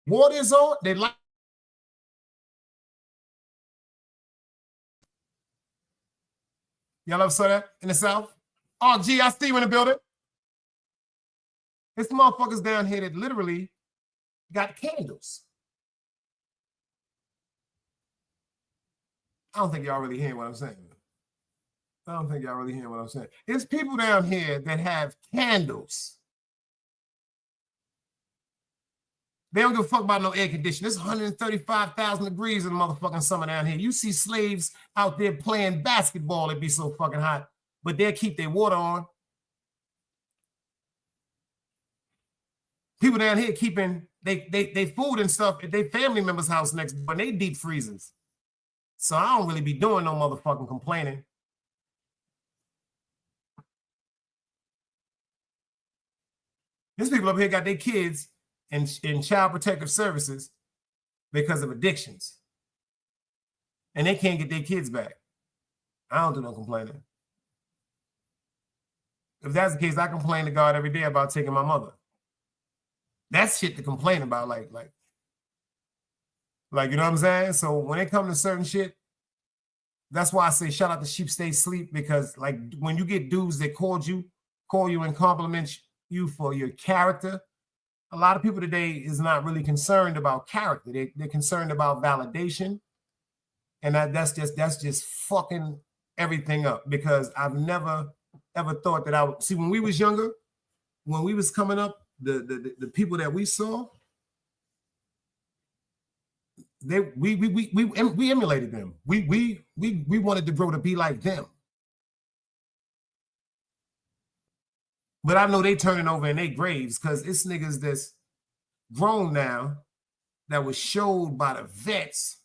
water is on. They light. Y'all ever saw that in the South? Oh, gee, I see you in the building. It's the motherfuckers down here that literally got candles. I don't think y'all really hear what I'm saying. It's people down here that have candles. They don't give a fuck about no air conditioning. It's 135,000 degrees in the motherfucking summer down here. You see slaves out there playing basketball. It be so fucking hot, but they'll keep their water on. People down here keeping they food and stuff at their family members' house next door, and they deep freezers. So I don't really be doing no motherfucking complaining. These people up here got their kids in child protective services because of addictions. And they can't get their kids back. I don't do no complaining. If that's the case, I complain to God every day about taking my mother. That's shit to complain about, like, you know what I'm saying? So when it comes to certain shit, that's why I say shout out to Sheep Stay Sleep, because like when you get dudes that call you and compliment you for your character, a lot of people today is not really concerned about character. They're concerned about validation. And that's just fucking everything up, because I've never ever thought that I would see when we was younger, when we was coming up, the people that we saw, we emulated them. We wanted to grow to be like them. But I know they turning over in their graves because it's niggas that's grown now that was showed by the vets,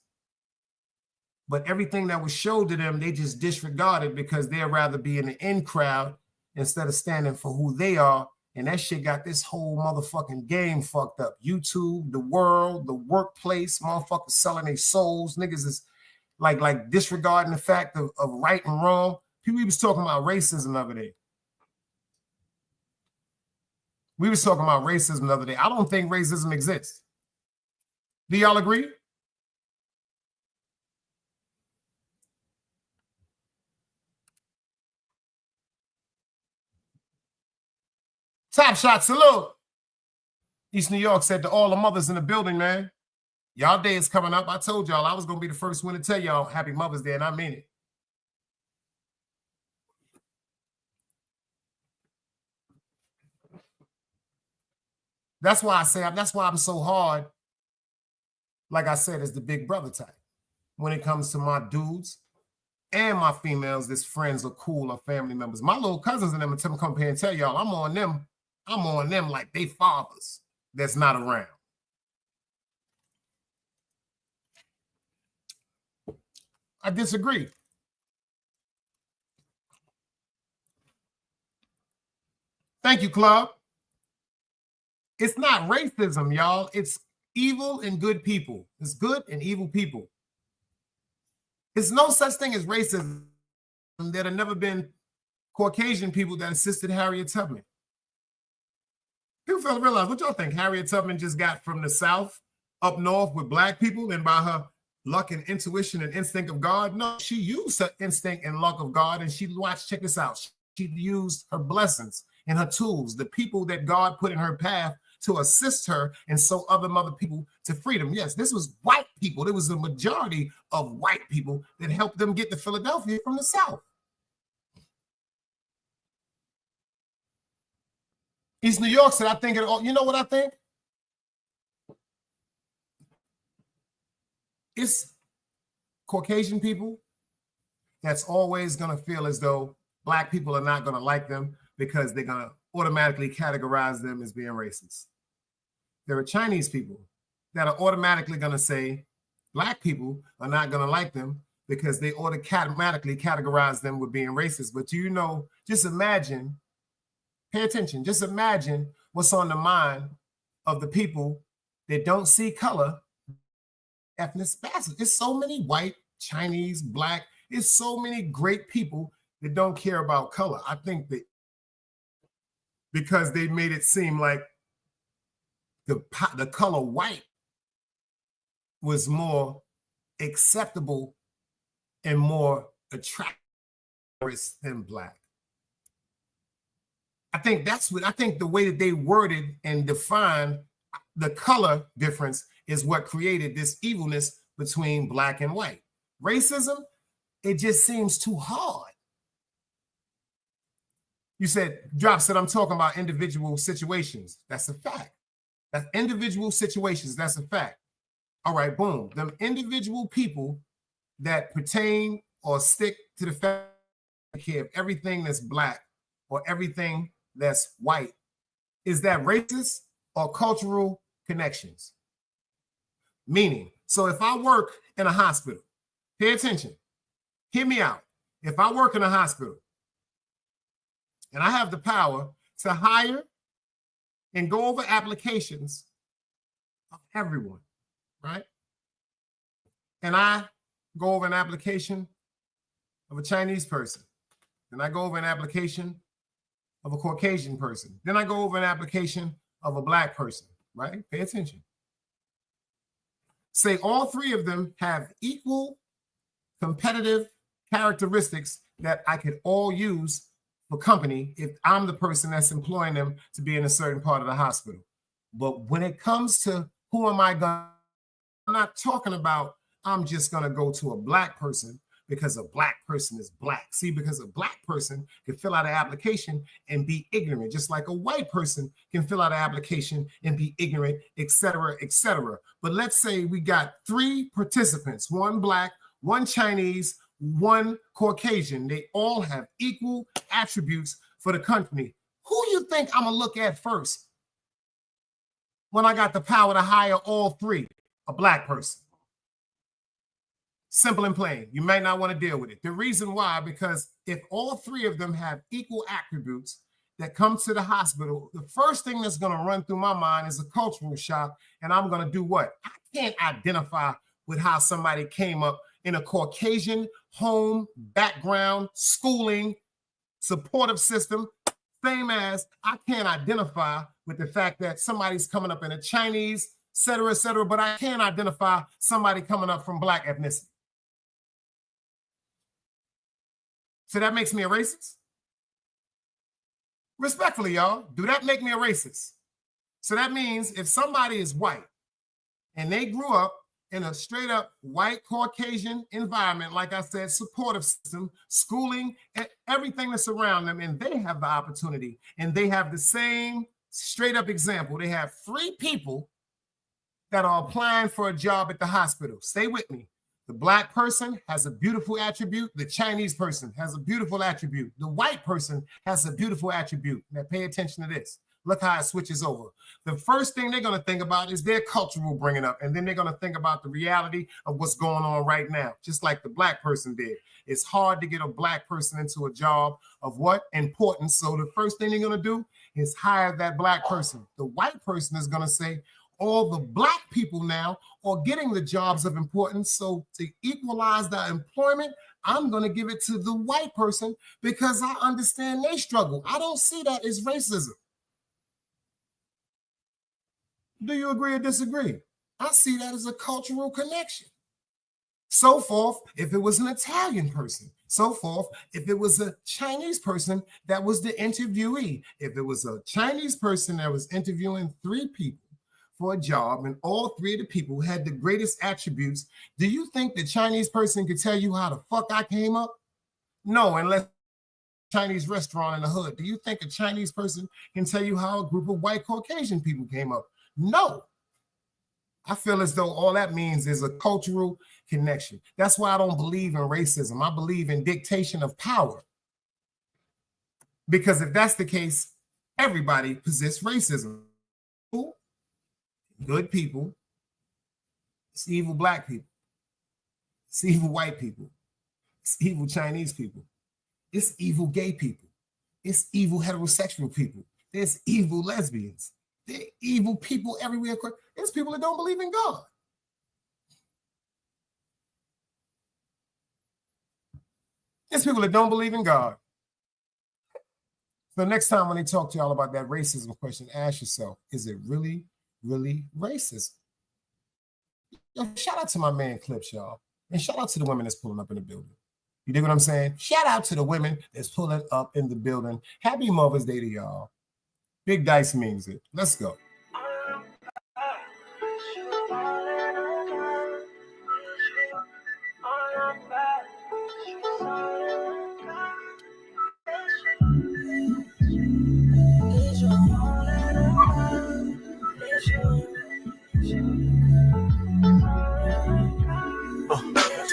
but everything that was showed to them, they just disregarded because they'd rather be in the in crowd instead of standing for who they are. And that shit got this whole motherfucking game fucked up. YouTube, the world, the workplace, motherfuckers selling their souls. Niggas is like disregarding the fact of right and wrong. People was talking about racism the other day. We was talking about racism the other day. I don't think racism exists. Do y'all agree? Top shot, salute. East New York said to all the mothers in the building, man, y'all day is coming up. I told y'all I was going to be the first one to tell y'all happy Mother's Day, and I mean it. That's why I'm so hard, like I said, as the big brother type. When it comes to my dudes and my females, that's friends or cool or family members. My little cousins and them until come here and tell y'all I'm on them like they fathers that's not around. I disagree. Thank you, Club. It's not racism, y'all. It's evil and good people. It's good and evil people. It's no such thing as racism. There have never been Caucasian people that assisted Harriet Tubman. People fail to realize, what y'all think? Harriet Tubman just got from the South up north with black people, and by her luck and intuition and instinct of God? No, she used her instinct and luck of God, and she watched, check this out, she used her blessings and her tools, the people that God put in her path to assist her and so other mother people to freedom. Yes, this was white people. There was a majority of white people that helped them get to Philadelphia from the South. East New York said, I think it all. You know what I think? It's Caucasian people that's always going to feel as though black people are not going to like them because they're going to automatically categorize them as being racist. There are Chinese people that are automatically going to say black people are not going to like them because they automatically categorize them with being racist. But you know, just imagine, pay attention, just imagine what's on the mind of the people that don't see color, ethnic bastards. There's so many white, Chinese, black, there's so many great people that don't care about color. I think that because they made it seem like the color white was more acceptable and more attractive than black. I think the way that they worded and defined the color difference is what created this evilness between black and white. Racism, it just seems too hard. You said, Drop said, I'm talking about individual situations. That's a fact. That's individual situations. That's a fact. All right, boom. Them individual people that pertain or stick to the fact of everything that's black or everything that's white. Is that racist or cultural connections? Meaning, so if I work in a hospital, pay attention, hear me out. If I work in a hospital and I have the power to hire and go over applications of everyone, right? And I go over an application of a Chinese person. Then I go over an application of a Caucasian person. Then I go over an application of a black person, right? Pay attention. Say all three of them have equal competitive characteristics that I could all use for company if I'm the person that's employing them to be in a certain part of the hospital. But when it comes to who am I going, I'm not talking about I'm just going to go to a black person because a black person is black. See, because a black person can fill out an application and be ignorant, just like a white person can fill out an application and be ignorant, et cetera, et cetera. But let's say we got three participants, one black, one Chinese, one Caucasian. They all have equal attributes for the company. Who you think I'm going to look at first when I got the power to hire all three? A black person. Simple and plain. You may not want to deal with it. The reason why, because if all three of them have equal attributes that come to the hospital, the first thing that's going to run through my mind is a cultural shock. And I'm going to do what? I can't identify with how somebody came up in a Caucasian home, background, schooling, supportive system, same as I can't identify with the fact that somebody's coming up in a Chinese, et cetera, but I can identify somebody coming up from black ethnicity. So that makes me a racist? Respectfully, y'all, do that make me a racist? So that means if somebody is white and they grew up in a straight up white Caucasian environment, like I said, supportive system, schooling, and everything that's around them, and they have the opportunity and they have the same straight up example. They have 3 people that are applying for a job at the hospital. Stay with me. The black person has a beautiful attribute. The Chinese person has a beautiful attribute. The white person has a beautiful attribute. Now pay attention to this. Look how it switches over. The first thing they're going to think about is their cultural bringing up, and then they're going to think about the reality of what's going on right now, just like the black person did. It's hard to get a black person into a job of what? Importance. So the first thing they're going to do is hire that black person. The white person is going to say, all the black people now are getting the jobs of importance. So to equalize the employment, I'm going to give it to the white person because I understand they struggle. I don't see that as racism. Do you agree or disagree? I see that as a cultural connection. So forth, if it was an Italian person. So forth, if it was a Chinese person that was the interviewee. If it was a Chinese person that was interviewing 3 people for a job and all 3 of the people had the greatest attributes, do you think the Chinese person could tell you how the fuck I came up? No, unless Chinese restaurant in the hood. Do you think a Chinese person can tell you how a group of white Caucasian people came up? No. I feel as though all that means is a cultural connection. That's why I don't believe in racism. I believe in dictation of power. Because if that's the case, everybody possesses racism. Good people, it's evil black people, it's evil white people, it's evil Chinese people, it's evil gay people, it's evil heterosexual people, there's evil lesbians, there are evil people everywhere. There's people that don't believe in God. There's people that don't believe in God. So next time when they talk to y'all about that racism question, ask yourself, is it really racist? Yo, shout out to my man Clips, y'all. And shout out to the women that's pulling up in the building. You dig what I'm saying? Shout out to the women that's pulling up in the building. Happy Mother's Day to y'all. Big Dice means it. Let's go.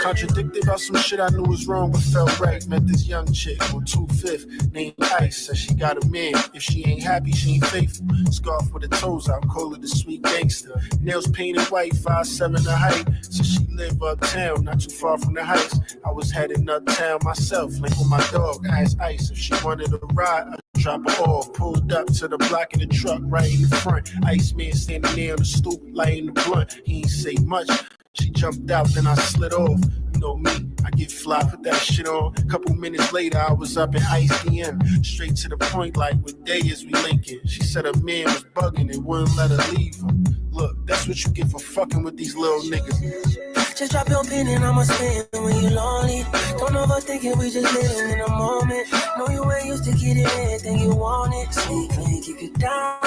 Contradicted about some shit I knew was wrong but felt right. Met this young chick on 25th named Ice. Said she got a man. If she ain't happy, she ain't faithful. Scarf with her toes out, call her the sweet gangster. Nails painted white, 5'7" the height. So she live uptown, not too far from the Heights. I was heading uptown myself, link with my dog. I asked Ice if she wanted a ride. I drop her off, pulled up to the block in the truck right in the front. Ice man standing there on the stoop, lighting the blunt. He ain't say much. She jumped out, then I slid off. You know me, I get fly, put that shit on. Couple minutes later, I was up in Ice DM. Straight to the point, like, what day is we linking? She said her man was bugging and wouldn't let her leave him. Look, that's what you get for fucking with these little niggas. Just drop your pin and I'ma spin when you lonely. Don't overthink it, we just living in a moment. Know you ain't used to getting everything you wanted. Sneak clean, keep you down.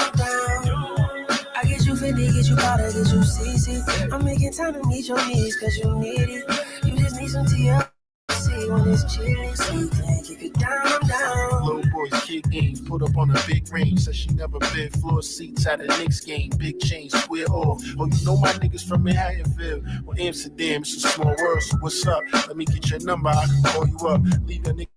I get you 50, get you powder, get you CC. I'm making time to meet your needs, cause you need it. You just need some TLC when it's chilly. Sneak clean, keep you down. Little boys, kid games, put up on a big range. Said she never bid floor seats at a Knicks game. Big change, square off. Oh, you know my niggas from Manhattanville or Amsterdam. It's a small world, so what's up? Let me get your number, I can call you up. Leave a nigga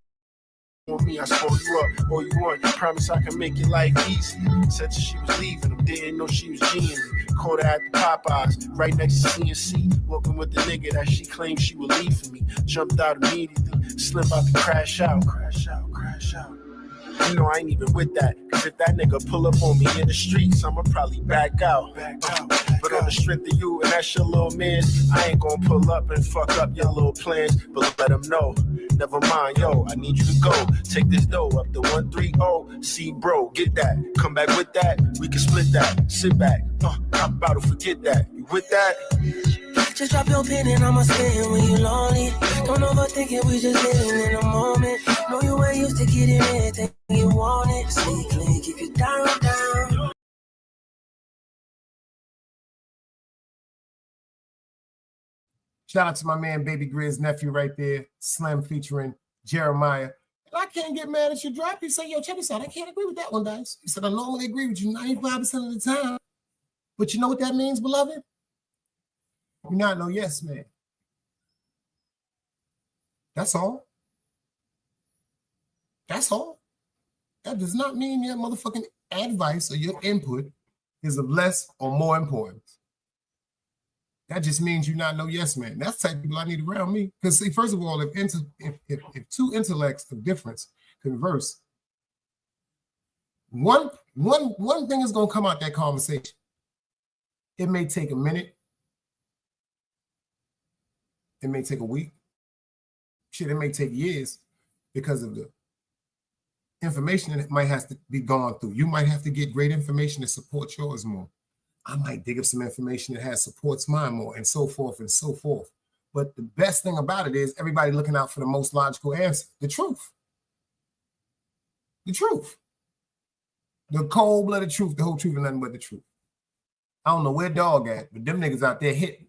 on me, I spoil you up. All you want, promise I can make your life easy. Said that she was leaving him, didn't know she was G'ing me. Caught her at the Popeyes, right next to CNC. Walking with the nigga that she claimed she would leave for me. Jumped out immediately, slim about to crash out. Crash out, crash out. You know I ain't even with that. Cause if that nigga pull up on me in the streets, I'ma probably back out. But on the strength of you and that's your little man, I ain't gonna pull up and fuck up your little plans. But let them know, never mind, yo, I need you to go. Take this dough up to 130. See, bro, get that. Come back with that, we can split that. Sit back, pop bottle, forget that. You with that? Just drop your pin and I'ma spin when you lonely. Don't overthink it, we just living in a moment. Know you ain't used to getting anything you wanted. Stay clean, keep you down. Shout out to my man Baby Grizz nephew right there, Slim featuring Jeremiah. And I can't get mad at your drop. He said, yo, check this out. I can't agree with that one, guys. He said, I normally agree with you 95% of the time. But you know what that means, beloved? You're not no yes man. That's all. That's all. That does not mean your motherfucking advice or your input is of less or more importance. That just means you're not no yes man. That's the type of people I need around me. Because see, first of all, if two intellects of difference converse, one thing is going to come out that conversation. It may take a minute. It may take a week. Shit, it may take years because of the information that might have to be gone through. You might have to get great information to support yours more. I might dig up some information that supports mine more, and so forth and so forth. But the best thing about it is everybody looking out for the most logical answer, the truth. The truth. The cold-blooded truth, the whole truth, and nothing but the truth. I don't know where Dog at, but them niggas out there hitting.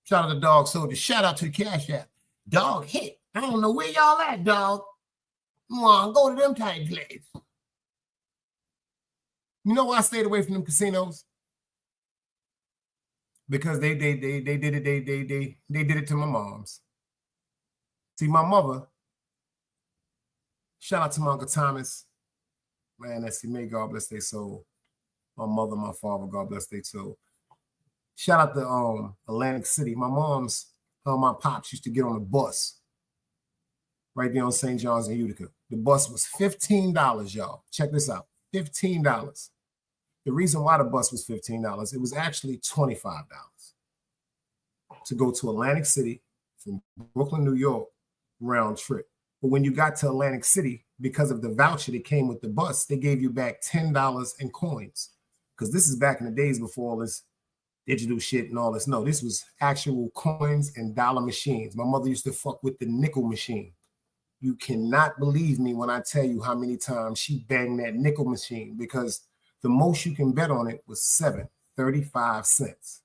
Shout out to Dog Soldier. Shout out to the Cash App. Dog hit. I don't know where y'all at, dog. Come on, go to them tight places. You know why I stayed away from them casinos? Because they did it to my moms. See, my mother, shout out to my Uncle Thomas. Man, that's may God bless their soul. My mother, my father, God bless their soul. Shout out to Atlantic City. My mom's, my pops used to get on the bus right there on St. John's and Utica. The bus was $15, y'all. Check this out, $15. The reason why the bus was $15, it was actually $25 to go to Atlantic City from Brooklyn, New York, round trip. But when you got to Atlantic City, because of the voucher that came with the bus, they gave you back $10 in coins. Because this is back in the days before all this digital shit and all this. No, this was actual coins and dollar machines. My mother used to fuck with the nickel machine. You cannot believe me when I tell you how many times she banged that nickel machine, because the most you can bet on it was $7.35.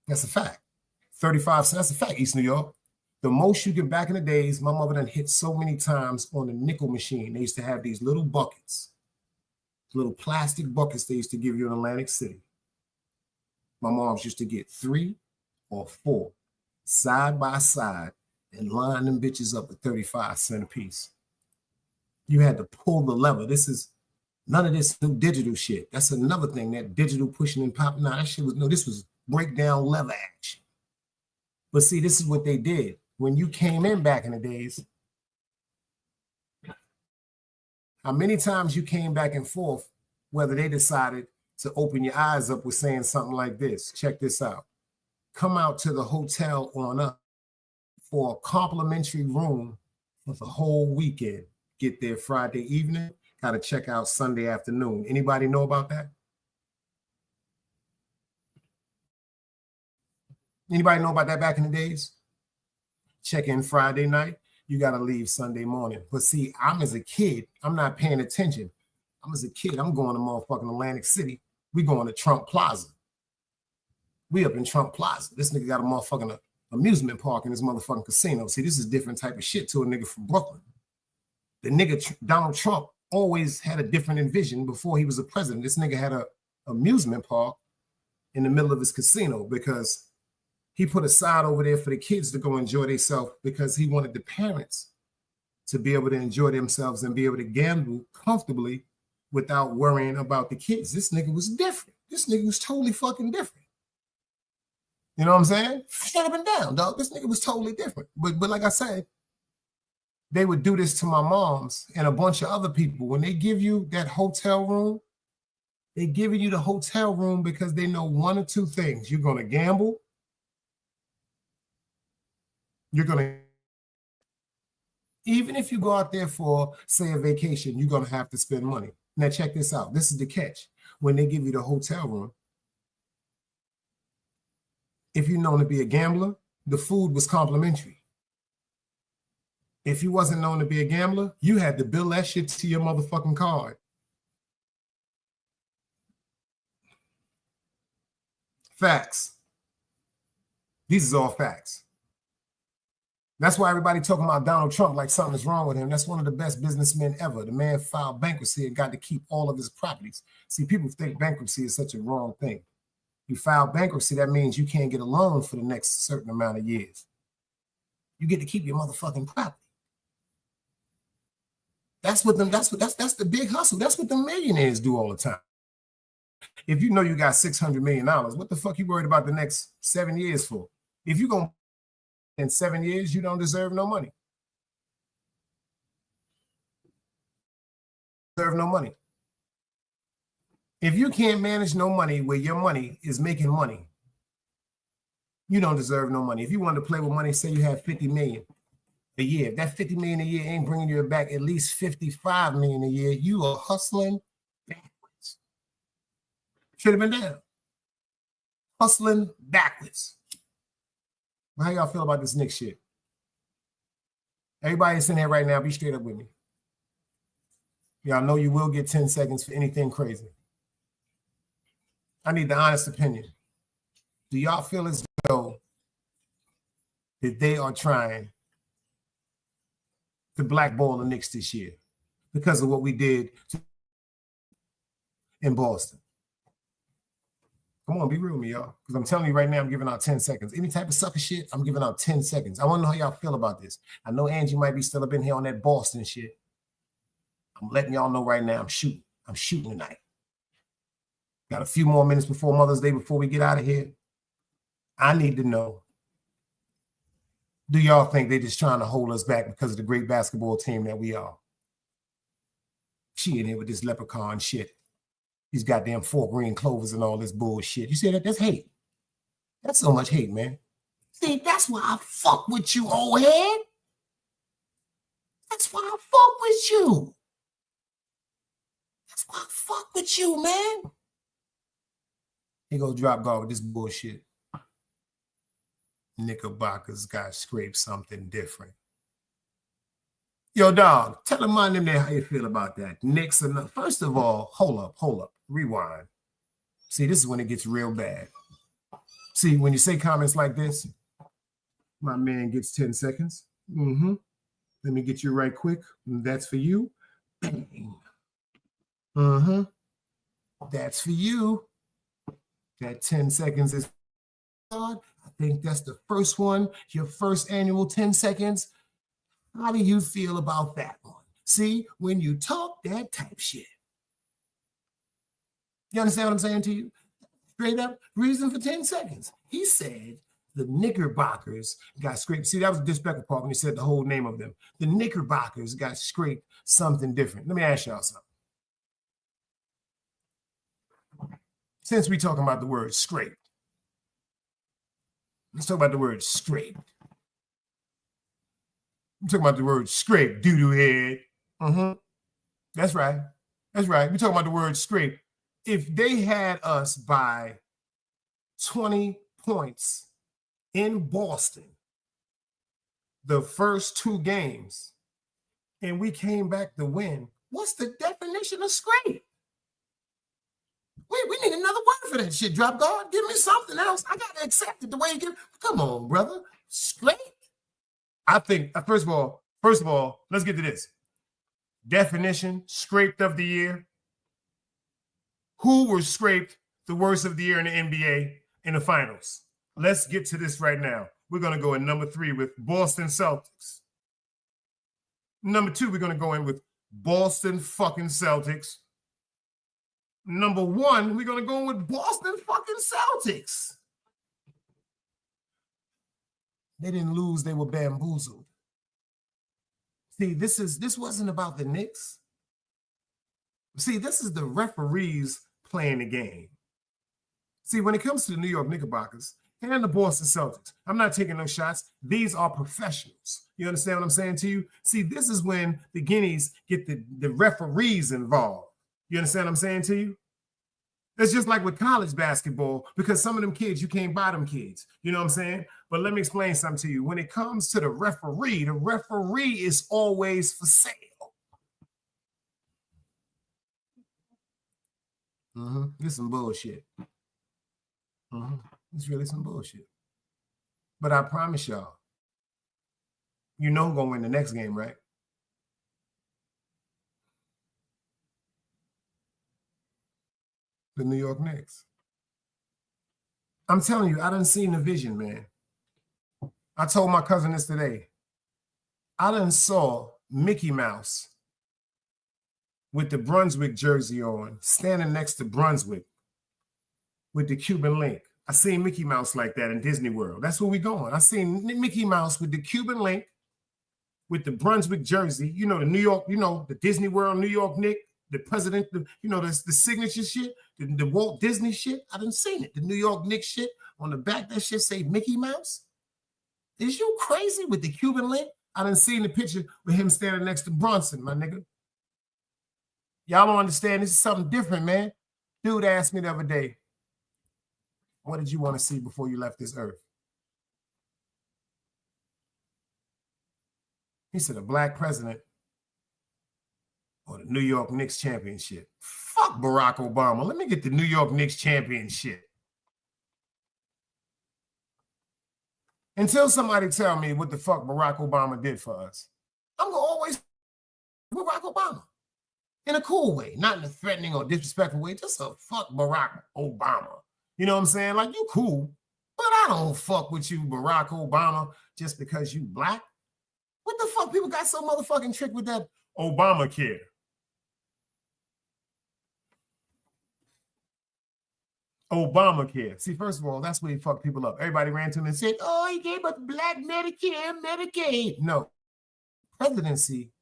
That's a fact. 35 cents. That's a fact, East New York. The most you can, back in the days, my mother done hit so many times on the nickel machine. They used to have these little buckets, little plastic buckets they used to give you in Atlantic City. My moms used to get 3 or 4 side by side and line them bitches up at 35 cents a piece. You had to pull the lever. This is none of this new digital shit. That's another thing, that digital pushing and popping. Nah, that shit was, no, this was breakdown lever action. But see, this is what they did. When you came in back in the days, how many times you came back and forth, whether they decided to open your eyes up with saying something like this. Check this out. Come out to the hotel on up for a complimentary room for the whole weekend. Get there Friday evening, got to check out Sunday afternoon. Anybody know about that? Anybody know about that back in the days? Check in Friday night, you got to leave Sunday morning. But see, I'm as a kid, I'm not paying attention. I'm going to motherfucking Atlantic City. We going to Trump Plaza. We up in Trump Plaza. This nigga got a motherfucking amusement park in his motherfucking casino. See, this is different type of shit to a nigga from Brooklyn. The nigga, Donald Trump, always had a different envision before he was a president. This nigga had a amusement park in the middle of his casino because he put a side over there for the kids to go enjoy themselves, because he wanted the parents to be able to enjoy themselves and be able to gamble comfortably without worrying about the kids. This nigga was different. This nigga was totally fucking different. You know what I'm saying? Shut up and down, dog. This nigga was totally different. But like I said, they would do this to my moms and a bunch of other people. When they give you that hotel room, they giving you the hotel room because they know one or two things. You're going to gamble. You're going to, even if you go out there for, say, a vacation, you're going to have to spend money. Now, check this out. This is the catch. When they give you the hotel room, if you're known to be a gambler, the food was complimentary. If you wasn't known to be a gambler, you had to bill that shit to your motherfucking card. Facts. These is all facts. That's why everybody talking about Donald Trump like something's wrong with him. That's one of the best businessmen ever. The man filed bankruptcy and got to keep all of his properties. See, people think bankruptcy is such a wrong thing. You file bankruptcy, that means you can't get a loan for the next certain amount of years. You get to keep your motherfucking property. That's the big hustle. That's what the millionaires do all the time. If you know you got $600 million, what the fuck you worried about the next 7 years for? If you're going to in 7 years, you don't deserve no money. Deserve no money. If you can't manage no money where your money is making money, you don't deserve no money. If you wanted to play with money, say you have 50 million a year. If that 50 million a year ain't bringing you back at least 55 million a year, you are hustling backwards. Should have been down. Hustling backwards. How y'all feel about this Knicks shit? Everybody that's in here right now, be straight up with me. Y'all know you will get 10 seconds for anything crazy. I need the honest opinion. Do y'all feel as though that they are trying to blackball the Knicks this year because of what we did in Boston? Come on, be real with me, y'all. Because I'm telling you right now, I'm giving out 10 seconds. Any type of sucker shit, I'm giving out 10 seconds. I want to know how y'all feel about this. I know Angie might be still up in here on that Boston shit. I'm letting y'all know right now I'm shooting. I'm shooting tonight. Got a few more minutes before Mother's Day before we get out of here. I need to know, do y'all think they're just trying to hold us back because of the great basketball team that we are? She in here with this leprechaun shit. These goddamn 4 green clovers and all this bullshit. You see that? That's hate. That's so much hate, man. See, that's why I fuck with you, old head. That's why I fuck with you. That's why I fuck with you, man. He go drop guard with this bullshit. Knickerbockers got scraped something different. Yo, dog, tell them on them there how you feel about that. Knicks and first of all, hold up, rewind. See, this is when it gets real bad. See, when you say comments like this, my man gets 10 seconds. Let me get you right quick. That's for you. Bang. That's for you. That 10 seconds is I think that's the first one, your first annual 10 seconds. How do you feel about that one? See, when you talk that type shit. You understand what I'm saying to you? Straight up reason for 10 seconds. He said the Knickerbockers got scraped. See, that was the disrespectful part when he said the whole name of them. The Knickerbockers got scraped something different. Let me ask y'all something. Since we're talking about the word scraped, let's talk about the word scraped. I'm talking about the word scrape, doo-doo head. That's right. That's right. We're talking about the word scrape. If they had us by 20 points in Boston the first 2 games and we came back to win, what's the definition of scrape? We need another word for that shit, drop guard. Give me something else. I got to accept it the way you give. Come on, brother. Scrape? I think, first of all, let's get to this. Definition, scraped of the year. Who were scraped the worst of the year in the NBA in the finals? Let's get to this right now. We're going to go at number 3 with Boston Celtics. Number 2, we're going to go in with Boston fucking Celtics. Number 1, we're going to go in with Boston fucking Celtics. They didn't lose, they were bamboozled. See, this wasn't about the Knicks. See, this is the referees playing the game. See, when it comes to the New York Knickerbockers and the Boston Celtics, I'm not taking no shots. These are professionals. You understand what I'm saying to you? See, this is when the Guineas get the referees involved. You understand what I'm saying to you? It's just like with college basketball, because some of them kids, you can't buy them kids. You know what I'm saying? But let me explain something to you. When it comes to the referee is always for sale. This is some bullshit. It's really some bullshit. But I promise y'all, you know who's going to win the next game, right? The New York Knicks. I'm telling you, I done seen the vision, man. I told my cousin this today. I done saw Mickey Mouse with the Brunswick jersey on, standing next to Brunswick with the Cuban link. I seen Mickey Mouse like that in Disney World. That's where we going. I seen Mickey Mouse with the Cuban link, with the Brunswick jersey. You know, the New York, you know, the Disney World, New York Knicks, the president, you know, the signature shit, the Walt Disney shit. I done seen it. The New York Knicks shit on the back, that shit say Mickey Mouse. Is you crazy with the Cuban link? I done seen the picture with him standing next to Brunson, my nigga. Y'all don't understand. This is something different, man. Dude asked me the other day, what did you want to see before you left this earth? He said, a black president or the New York Knicks championship. Fuck Barack Obama. Let me get the New York Knicks championship. Until somebody tell me what the fuck Barack Obama did for us, I'm going to always Barack Obama. In a cool way, not in a threatening or disrespectful way, just a fuck Barack Obama. You know what I'm saying? Like, you cool, but I don't fuck with you, Barack Obama, just because you black. What the fuck? People got so motherfucking trick with that Obamacare. Obamacare. See, first of all, that's where he fucked people up. Everybody ran to him and said, oh, he gave us black Medicare, Medicaid. No. Presidency,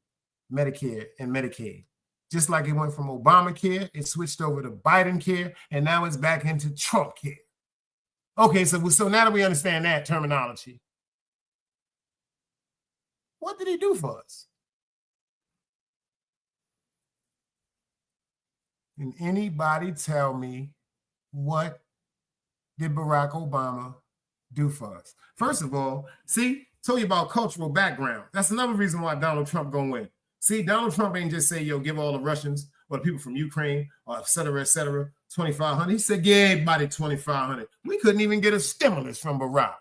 Medicare, and Medicaid. Just like it went from Obamacare, it switched over to Biden care, and now it's back into Trump care. Okay, so now that we understand that terminology, what did he do for us? Can anybody tell me what did Barack Obama do for us? First of all, see, told you about cultural background. That's another reason why Donald Trump gonna win. See, Donald Trump ain't just say, yo, give all the Russians or the people from Ukraine or et cetera, $2,500. He said, give everybody $2,500. We couldn't even get a stimulus from Barack.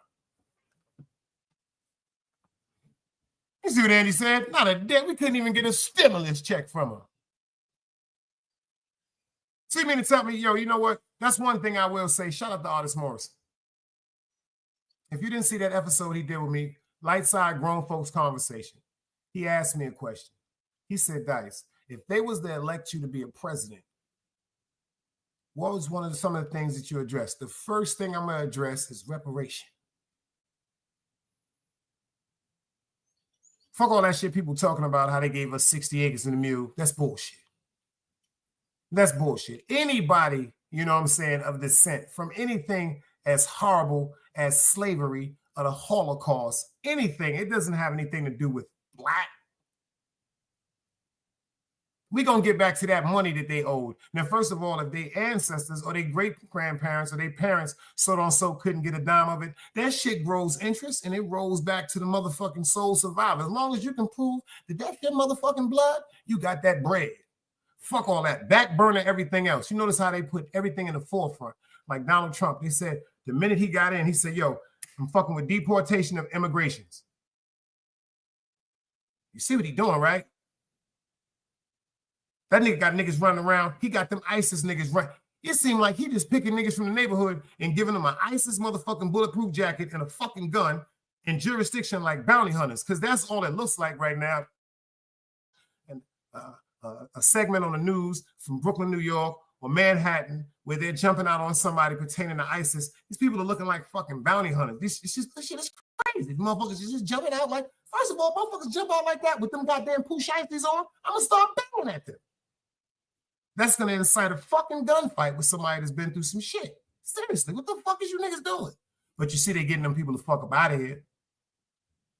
You see what Andy said? Not a debt. We couldn't even get a stimulus check from him. So you mean to tell me, yo, you know what? That's one thing I will say. Shout out to Artist Morris. If you didn't see that episode he did with me, Light Side Grown Folks Conversation, he asked me a question. He said, Dice, if they was to elect you to be a president, what was some of the things that you addressed? The first thing I'm going to address is reparation. Fuck all that shit people talking about how they gave us 60 acres and a mule. That's bullshit. That's bullshit. Anybody, you know what I'm saying, of descent from anything as horrible as slavery or the Holocaust, anything, it doesn't have anything to do with black. We're going to get back to that money that they owed. Now, first of all, if their ancestors or their great-grandparents or their parents so couldn't get a dime of it, that shit grows interest and it rolls back to the motherfucking soul survivor. As long as you can prove that that's your motherfucking blood, you got that bread. Fuck all that. Back burner everything else. You notice how they put everything in the forefront. Like Donald Trump, they said the minute he got in, he said, yo, I'm fucking with deportation of immigrations. You see what he doing, right? That nigga got niggas running around. He got them ISIS niggas right. It seemed like he just picking niggas from the neighborhood and giving them an ISIS motherfucking bulletproof jacket and a fucking gun in jurisdiction like bounty hunters, because that's all it looks like right now. a segment on the news from Brooklyn, New York, or Manhattan, where they're jumping out on somebody pertaining to ISIS. These people are looking like fucking bounty hunters. This shit is crazy. Motherfuckers just jumping out like, first of all, motherfuckers jump out like that with them goddamn poo shiesties on. I'm gonna start banging at them. That's gonna incite a fucking gunfight with somebody that's been through some shit. Seriously, what the fuck is you niggas doing? But you see, they getting them people to fuck up out of here.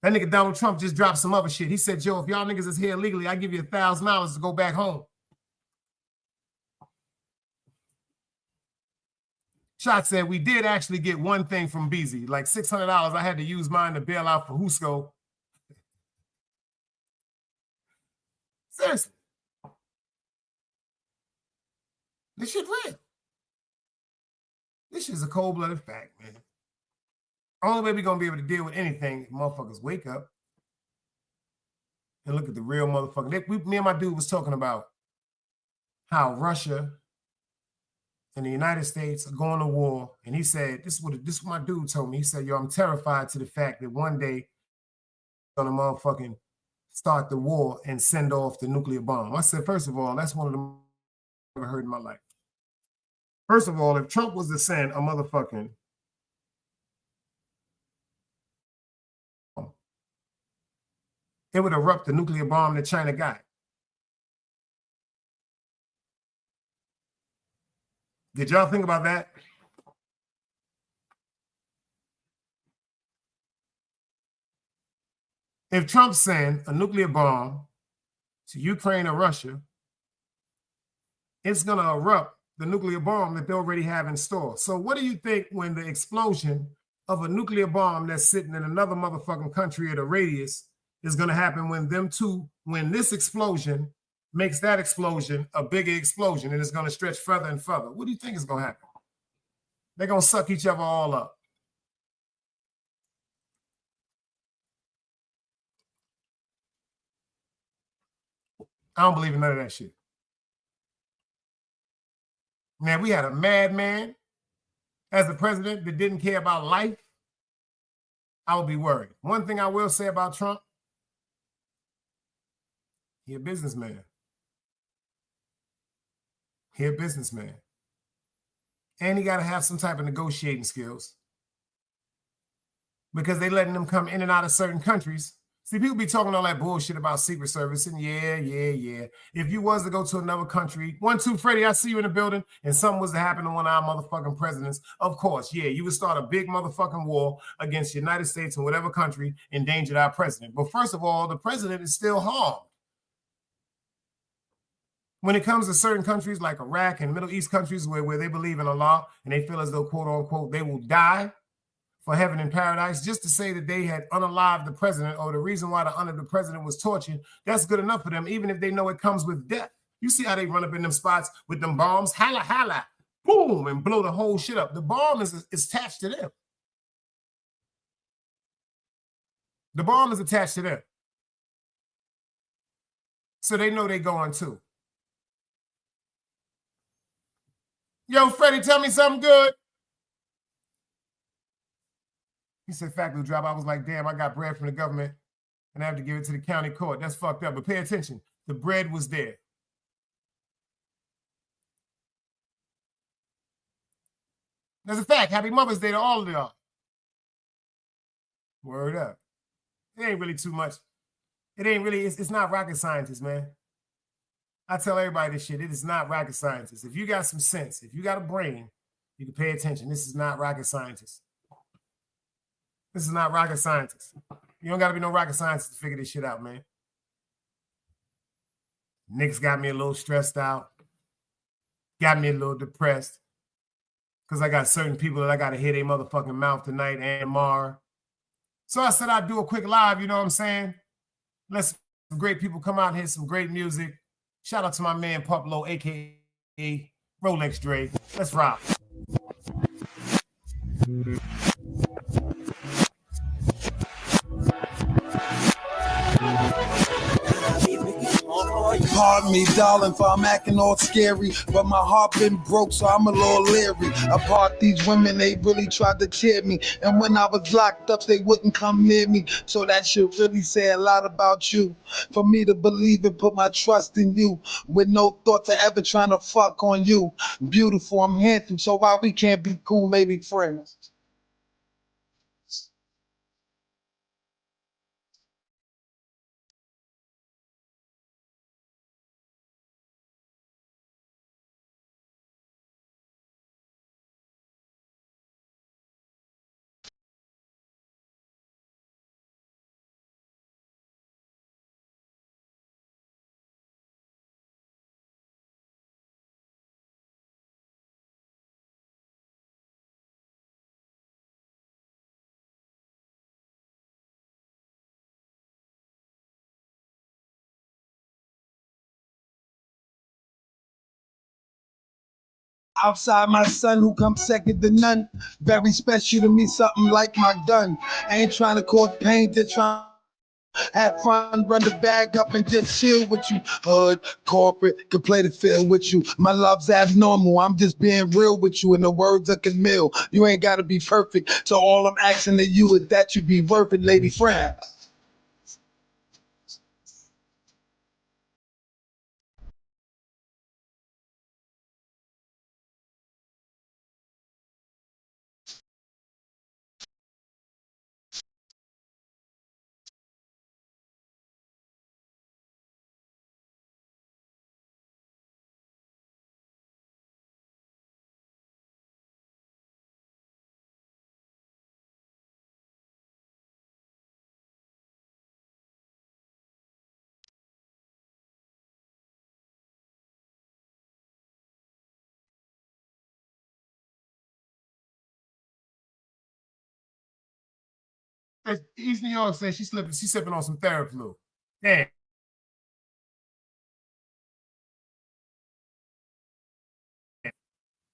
That nigga Donald Trump just dropped some other shit. He said, "Joe, if y'all niggas is here illegally, I give you $1,000 to go back home." Shot said, "We did actually get one thing from BZ, like $600. I had to use mine to bail out for Husko." Seriously. This shit real. This shit's a cold-blooded fact, man. Only way we're going to be able to deal with anything if motherfuckers wake up and look at the real motherfucker. Me and my dude was talking about how Russia and the United States are going to war. And he said, this is what my dude told me. He said, yo, I'm terrified to the fact that one day I'm going to motherfucking start the war and send off the nuclear bomb. I said, first of all, that's one of the I've ever heard in my life. First of all, if Trump was to send a motherfucking it would erupt the nuclear bomb that China got. Did y'all think about that? If Trump sent a nuclear bomb to Ukraine or Russia, it's going to erupt the nuclear bomb that they already have in store. So what do you think when the explosion of a nuclear bomb that's sitting in another motherfucking country at a radius is going to happen when this explosion makes that explosion a bigger explosion and it's going to stretch further and further? What do you think is going to happen? They're going to suck each other all up. I don't believe in none of that shit. Man, we had a madman as the president that didn't care about life. I would be worried. One thing I will say about Trump, he a businessman. He a businessman. And he got to have some type of negotiating skills because they letting them come in and out of certain countries. See, people be talking all that bullshit about Secret Service, and yeah. If you was to go to another country, 1, 2, Freddie, I see you in the building, and something was to happen to one of our motherfucking presidents, of course, yeah, you would start a big motherfucking war against the United States and whatever country endangered our president. But first of all, the president is still harmed. When it comes to certain countries like Iraq and Middle East countries where they believe in Allah and they feel as though, quote unquote, they will die for heaven and paradise, just to say that they had unalived the president or the reason why the president was tortured, that's good enough for them, even if they know it comes with death. You see how they run up in them spots with them bombs, holla, boom, and blow the whole shit up. The bomb is attached to them. The bomb is attached to them. So they know they're going too. Yo, Freddie, tell me something good. He said, fact will drop. I was like, damn, I got bread from the government and I have to give it to the county court. That's fucked up. But pay attention. The bread was there. That's a fact. Happy Mother's Day to all of y'all. Word up. It ain't really too much. It ain't really, it's not rocket scientists, man. I tell everybody this shit. It is not rocket scientists. If you got some sense, if you got a brain, you can pay attention. This is not rocket scientists. This is not rocket scientists. You don't got to be no rocket scientist to figure this shit out, man. Knicks got me a little stressed out. Got me a little depressed. Because I got certain people that I got to hit their motherfucking mouth tonight and tomorrow. So I said I'd do a quick live, you know what I'm saying? Let some great people come out and hear some great music. Shout out to my man Puplo, a.k.a. Rolex Dre. Let's rock. Pardon me, darling, for I'm acting all scary, but my heart been broke, so I'm a little leery. Apart these women, they really tried to cheer me, and when I was locked up, they wouldn't come near me. So that should really say a lot about you. For me to believe and put my trust in you, with no thought to ever trying to fuck on you. Beautiful, I'm handsome, so why we can't be cool, maybe friends? Outside my son who comes second to none. Very special to me, something like my gun. I ain't trying to cause pain, just trying to have fun, run the bag up and just chill with you. Hood, corporate, can play the field with you. My love's abnormal, I'm just being real with you. In the words of Camille, you ain't gotta be perfect. So all I'm asking of you is that you be worth it, lady friend. East New York says she's sipping on some Theraflu. Damn.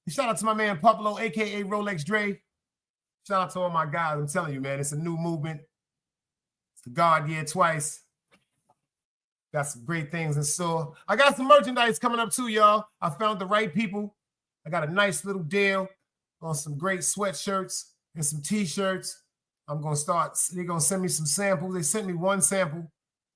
Shout out to my man Pablo, aka Rolex Dre. Shout out to all my guys. I'm telling you, man, it's a new movement. It's the God year twice. Got some great things in store. I got some merchandise coming up too, y'all. I found the right people. I got a nice little deal on some great sweatshirts and some t-shirts. I'm going to start. They're going to send me some samples. They sent me one sample.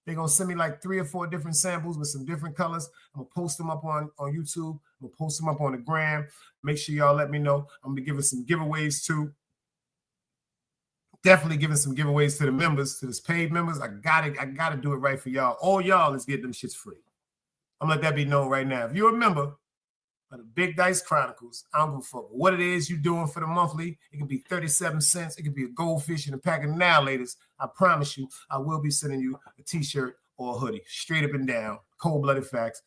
They're going to send me like 3 or 4 different samples with some different colors. I'm going to post them up on YouTube. I'm going to post them up on the gram. Make sure y'all let me know. I'm going to be giving some giveaways too. Definitely giving some giveaways to the members, to the paid members. I gotta do it right for y'all. All y'all, let's get them shits free. I'm gonna let that be known right now. If you're a member of the Big Dice Chronicles, I don't give a fuck what it is you're doing for the monthly. It could be 37 cents. It could be a goldfish and a pack of Annihilators. I promise you, I will be sending you a t-shirt or a hoodie, straight up and down, cold-blooded facts.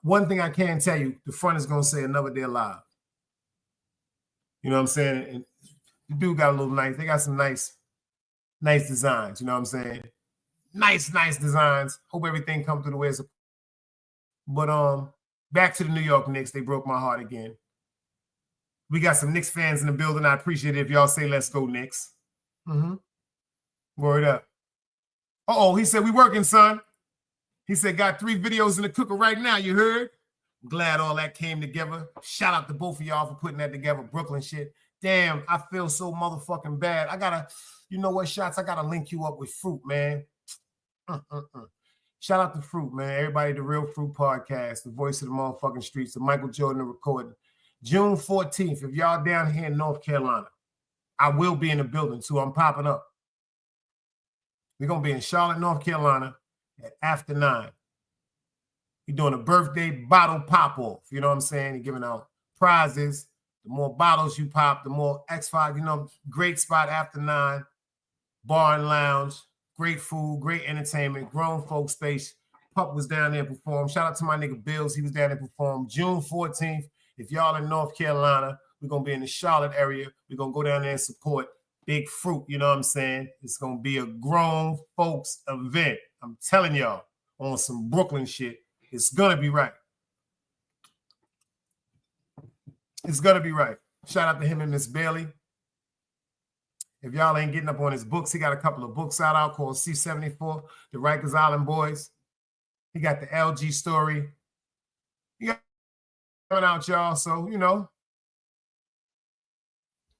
One thing I can tell you, the front is gonna say Another Day Alive. You know what I'm saying? And the dude got a little nice. They got some nice designs. You know what I'm saying? Nice designs. Hope everything comes through the way it's. But back to the New York Knicks. They broke my heart again. We got some Knicks fans in the building. I appreciate it if y'all say let's go Knicks. Word up. Uh-oh, he said we working, son. He said got 3 videos in the cooker right now. You heard? I'm glad all that came together. Shout out to both of y'all for putting that together. Brooklyn shit. Damn, I feel so motherfucking bad. I gotta, you know what, Shots? I gotta link you up with Fruit, man. Shout out to Fruit, man. Everybody, the Real Fruit Podcast, the voice of the motherfucking streets, the Michael Jordan recording. June 14th, if y'all down here in North Carolina, I will be in the building too. I'm popping up. We're gonna be in Charlotte, North Carolina at after 9. We're doing a birthday bottle pop-off. You know what I'm saying? You're giving out prizes. The more bottles you pop, the more X5, you know, great spot after 9, bar and lounge, great food, great entertainment, grown folk space. Pup was down there and performed. Shout out to my nigga Bills. He was down there and performed. June 14th, if y'all in North Carolina, we're going to be in the Charlotte area. We're going to go down there and support Big Fruit. You know what I'm saying? It's going to be a grown folks event. I'm telling y'all, on some Brooklyn shit. It's going to be right. It's going to be right. Shout out to him and Miss Bailey. If y'all ain't getting up on his books, he got a couple of books out called C-74, The Rikers Island Boys. He got the LG story. He got coming out, y'all. So, you know.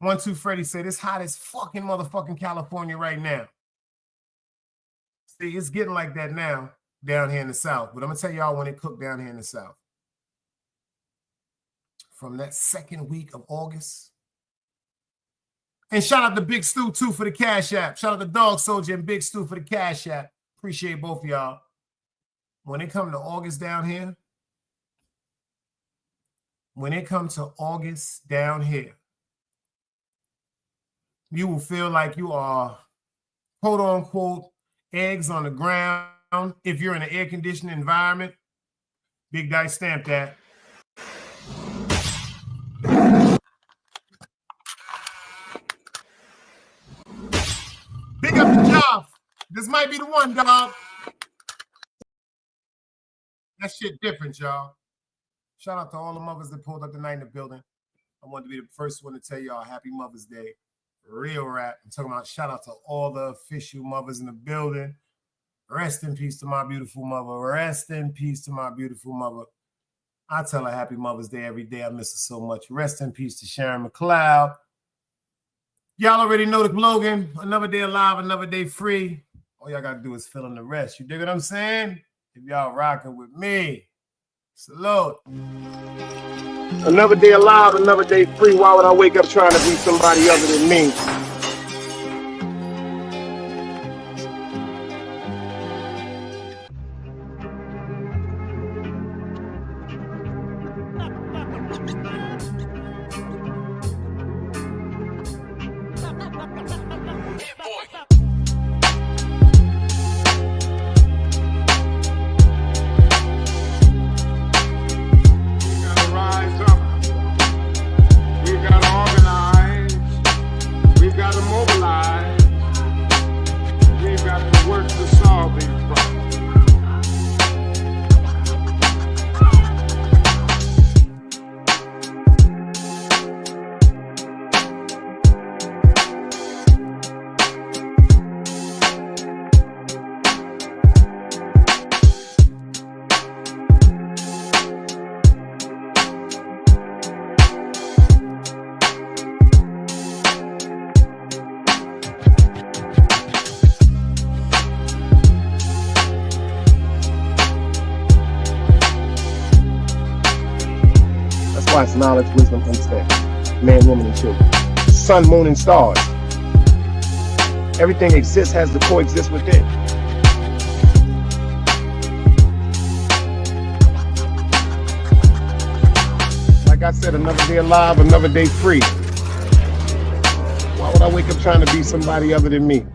1-2 Freddy said it's hot as fucking motherfucking California right now. See, it's getting like that now down here in the South. But I'm going to tell y'all when it cooked down here in the South. From that second week of August. And shout out to Big Stu, too, for the Cash App. Shout out to Dog Soldier and Big Stu for the Cash App. Appreciate both of y'all. When it comes to August down here, you will feel like you are, quote unquote, eggs on the ground. If you're in an air conditioned environment, Big Dice stamp that. Big up the job. This might be the one, dog. That shit different, y'all. Shout out to all the mothers that pulled up tonight in the building. I wanted to be the first one to tell y'all Happy Mother's Day. Real rap. I'm talking about shout out to all the official mothers in the building. Rest in peace to my beautiful mother. Rest in peace to my beautiful mother. I tell her Happy Mother's Day every day. I miss her so much. Rest in peace to Sharon McLeod. Y'all already know the slogan. Another day alive, another day free. All y'all got to do is fill in the rest. You dig what I'm saying? If y'all rocking with me, salute. Another day alive, another day free. Why would I wake up trying to be somebody other than me? Why it's knowledge, wisdom, understanding. Man, woman, and children. Sun, moon, and stars. Everything exists, has to coexist within. Like I said, another day alive, another day free. Why would I wake up trying to be somebody other than me?